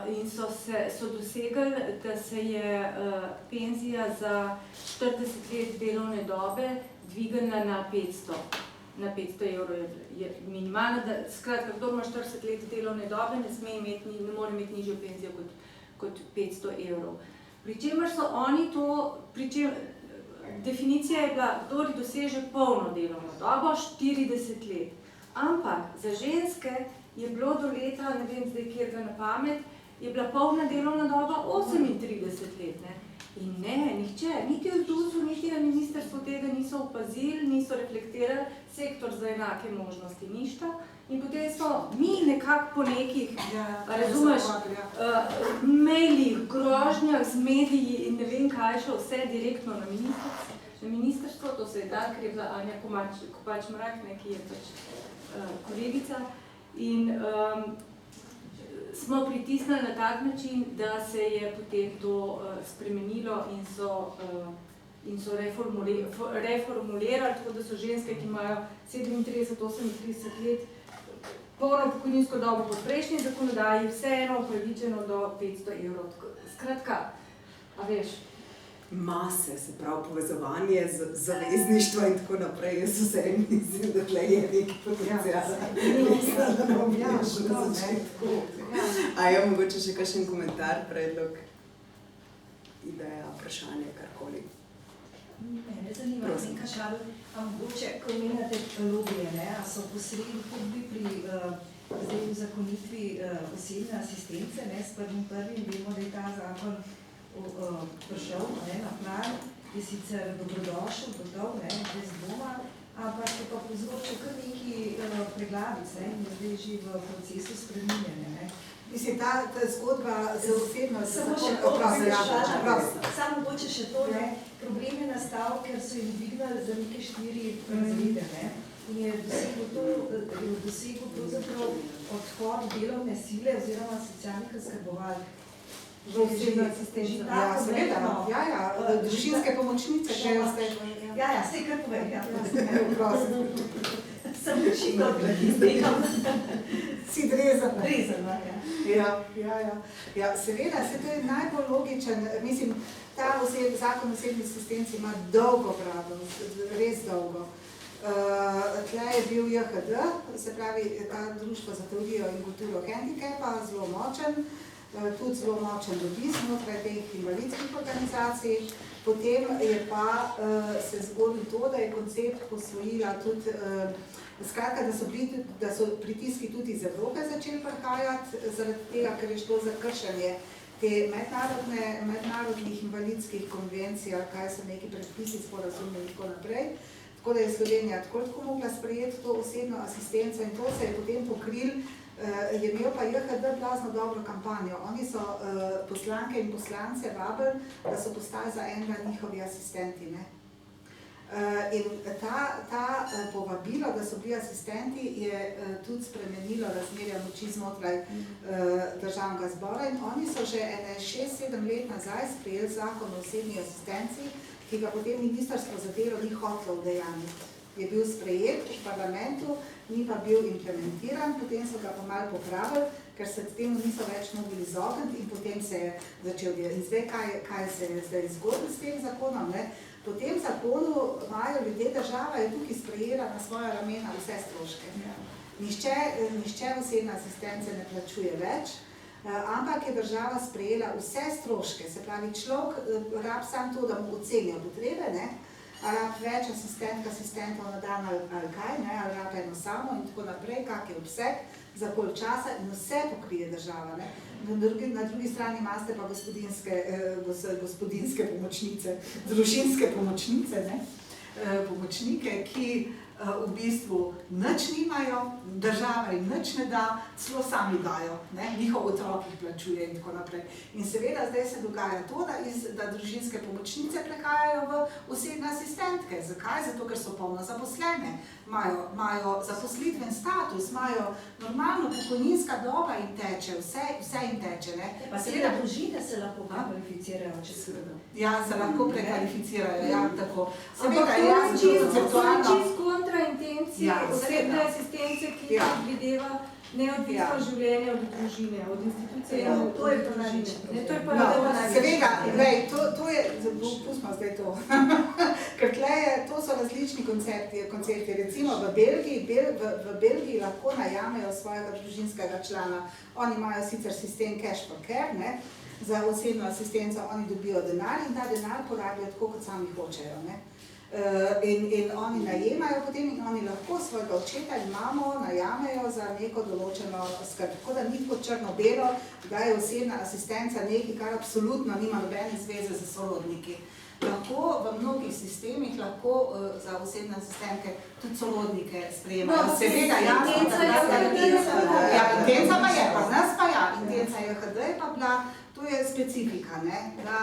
In so dosegli, da se je penzija za 40 let delovne dobe dvignila na 500 evrov je minimalna, skratka, kdo ima 40 let delovne dobe, ne more imeti nižjo penzijo kot 500 evrov. Pričemer so oni to, definicija je bila, kdo doseže polno delovno dobo, 40 let. Ampak za ženske je bilo do leta, ne vem zdaj, kjer ga na pamet, je bila polna delovna doba 38 let. In ne, nihče, niti v ZDUS-u, niti na ministrstvu tega niso opazili, niso reflektirali, sektor za enake možnosti ništa. In potem smo mi nekako po nekih, razumeš, mailih, grožnjah z mediji in ne vem kaj šlo vse direktno na ministrstvo, to se je dan, ker je bila Anja Kopač-Mrak, ki je pač kolegica. In smo pritisnili na tak način, da se je potem to spremenilo in so reformulirali, tako da so ženske, ki imajo 37-38 let, polno pokojninsko dobo pod prejšnji zakonodaji, vseeno upravičeno do 500 evrov. Skratka, a veš? Mase, se pravi povezovanje z zavezništvo in tako naprej, jaz vseeno mislim, da tle je neki potencial. A je mogoče še kakšen komentar, predlog, ideja, vprašanje, karkoli? Mene zanima, nekaj šal, mogoče, ko omenjate lobije, a so posredni tudi pri uzakonitvi osebne asistence, s 1.1. vemo, da je ta zakon prišel na plan, je sicer dobrodošel, gotov, brez dvoma, ampak je pa povzročil kar nekaj preglavic in je zdaj že v procesu spreminjanja. Mislim, ta zgodba za osebno samo mogoče še to, problem je nastal, ker so jim dvignali za neke 4 razrede in je dosegel pravzaprav odhod delovne sile oziroma socialnih oskrbovalk. V osebno asistenčno. Ja, seveda. Družinske pomočnice. Sej kar povem. Sem učitelj, izdelam. Si drezana. Drezana, Ja, seveda, to je najbolj logičen. Mislim, ta zakon o osebni asistenci ima dolgo brado, res dolgo. Tle je bil JHD, se pravi, ta društvo za teorijo in kulturo hendikepa, zelo močen. Tudi zelo močen lobby znotraj teh invalidskih organizacij. Potem je pa se zgodilo to, da je koncept posvojila tudi, skratka, da so pritiski tudi iz Evrope začeli prihajati, zaradi tega, ker je šlo za kršenje te mednarodnih invalidskih konvencij, kaj so neki predpisi, sporazumi in tako naprej. Tako da je Slovenija tako mogla sprejeti to osebno asistenco in to se je potem pokril. Je imel pa JHD blazno dobro kampanjo. Oni so poslanke in poslance vabili, da so postali za enega njihovi asistenti. In ta povabilo, da so bili asistenti, je tudi spremenilo razmerja moči znotraj državnega zbora in oni so že 6-7 let nazaj sprejeli zakon o osebni asistenci, ki ga potem ministrstvo za delo ni hotelo udejanjiti. Je bil sprejet v parlamentu, ni pa bil implementiran, potem so ga pa malo popravili, ker se temu niso več mogli izogniti in potem se je začel delati. In zdaj, kaj se je zdaj zgodilo s tem zakonom? Po tem zakonu imajo ljudje, država je tukaj sprejela na svoja ramena vse stroške. Nihče osebne asistence ne plačuje več, ampak je država sprejela vse stroške. Se pravi, človek rab samo to, da mu ocenijo potrebe, ali rab več asistentov na dan ali kaj, ali rab eno samo in tako naprej, kak je obseg, za koliko časa in vse pokrije država. Na drugi strani imate pa gospodinjske pomočnice, družinske pomočnice, pomočnike, ki v bistvu nič nimajo, država jim nič ne da, celo sami dajo, njihov otrok jih plačuje in tako naprej. In seveda zdaj se dogaja to, da družinske pomočnice prehajajo v osebne asistentke. Zakaj? Zato, ker so polno zaposlene, imajo zaposlitven status, imajo normalno pokojninska doba in teče, vse jim teče. Pa seveda družine se lahko kvalificirajo, če seveda. Ja, se lahko prekvalificirajo, tako. Ampak to je čisto kontra intencije osebne asistence, ki predvideva neodvisno življenje od družine, od institucije. To je pa največ. Seveda, to je, pustimo zdaj to, ker to so različni koncepti. Recimo v Belgiji lahko najamejo svojega družinskega člana. Oni imajo sicer sistem cash for care, za osebno asistenco oni dobijo denar in ta denar porabijo tako, kot sami hočejo. In oni najemajo potem in oni lahko svojega očeta in mamo najamejo za neko določeno skrb. Tako da ni kot črno-belo, da je osebna asistenca nekaj, kar absolutno nima nobene zveze z sorodniki. Lahko v mnogih sistemih lahko za osebne asistentke tudi sorodnike sprejemajo. Seveda, jasno, intenca pa je, pa nas pa ja, intenca JHD je pa bila, to je specifika, ne? Da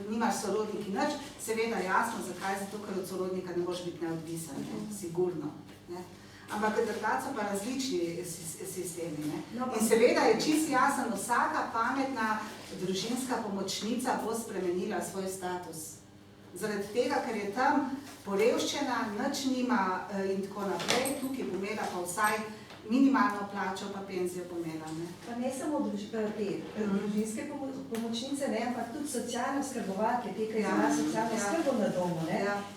nimaš sorodniki nič, seveda jasno, zakaj? Zato, ker od sorodnika ne boš biti neodvisen, ne? Sigurno. Ne? Ampak takrat so pa različni sistemi. Ne? In seveda je čisto jasen, vsaka pametna družinska pomočnica bo spremenila svoj status. Zaradi tega, ker je tam porevščena, nič nima in tako naprej, tukaj bo imela pa vsaj minimalno plačo, pa penzijo bo imela. Pa ne samo te družinske pomočnice, ne, ampak tudi socialne oskrbovalke, te, ki imajo socialno oskrbo na domu.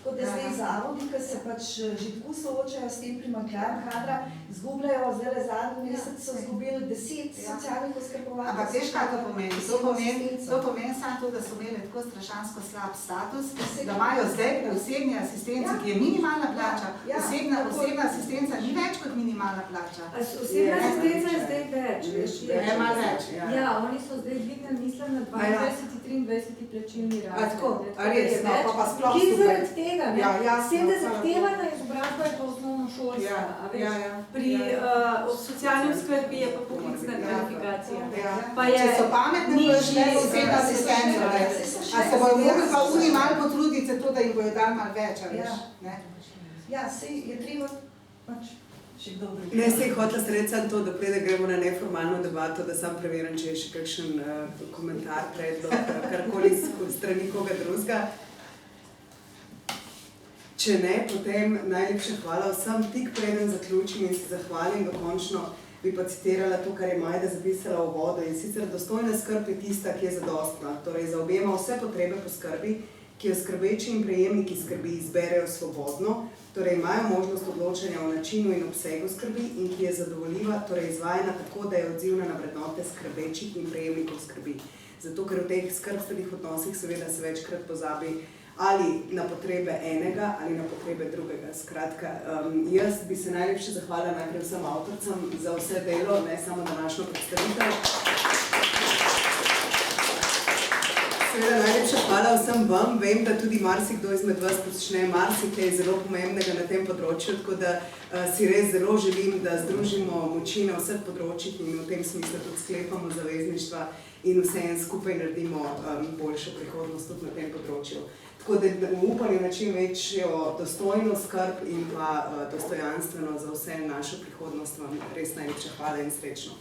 Kot da zdaj zavodi, ki se pač že tako soočajo s tem primanjkljajem kadra, izgubljajo, zdaj zadnji mesec so izgubili 10 socialnih oskrbovalk. Ampak veš, kaj to pomeni? To pomeni samo to, da so imeli tako strašansko slab status, da imajo zdaj pri osebni asistenci, ki je minimalna plača. Osebna asistenca ni več kot minimalna plača. Osebna asistenca je zdaj več, veš? Je malo več, Ja, oni so zdaj dvignili, mislim, na 22-23 plačilni razred. Tako, res, no, pa sploh Ki super. zaradi tega, ne? S tem, da zahtevana izobrazba je pa osnovnošolska, a veš? Pri socialni oskrbi je pa poklicna kvalifikacija. Če so pametni, bojo šle v osebno asistenco. A se bojo mogli pa oni malo potruditi za to, da jim bojo dali malo več, a veš? Ja, sej je treba pač še kdo drugi. Ne, se je hotela sredi to, da prede gremo na neformalno debato, da sam preverim, če je še kakšen komentar, predlog, karkoli strani koga drugega. Če ne, potem najlepša hvala vsem. Tik preden zaključim in se zahvalim dokončno, bi pa citirala to, kar je Majda zapisala v uvodu. In sicer dostojna skrb je tista, ki je zadostna. Torej zaobjema vse potrebe po skrbi, ki jo skrbeči in prejemniki skrbi izberejo svobodno, torej imajo možnost odločanja o načinu in obsegu skrbi in ki je zadovoljiva, torej izvajana tako, da je odzivna na vrednote skrbečih in prejemnikov skrbi. Zato, ker v teh skrbstvenih odnosih seveda se večkrat pozabi ali na potrebe enega ali na potrebe drugega. Skratka, jaz bi se najlepše zahvalila najprej vsem avtorcem za vse delo, ne samo današnjo predstavitev. Seveda najlepša hvala vsem vam. Vem, da tudi marsikdo izmed vas počne marsikaj zelo pomembnega na tem področju, tako da si res zelo želim, da združimo moči na vseh področjih in v tem smislu tudi sklepamo zavezništva in vse en skupaj naredimo boljšo prihodnost tudi na tem področju. Tako da v upanju na čim večjo dostojno skrb in pa dostojanstveno za vse našo prihodnost vam res najlepša hvala in srečno.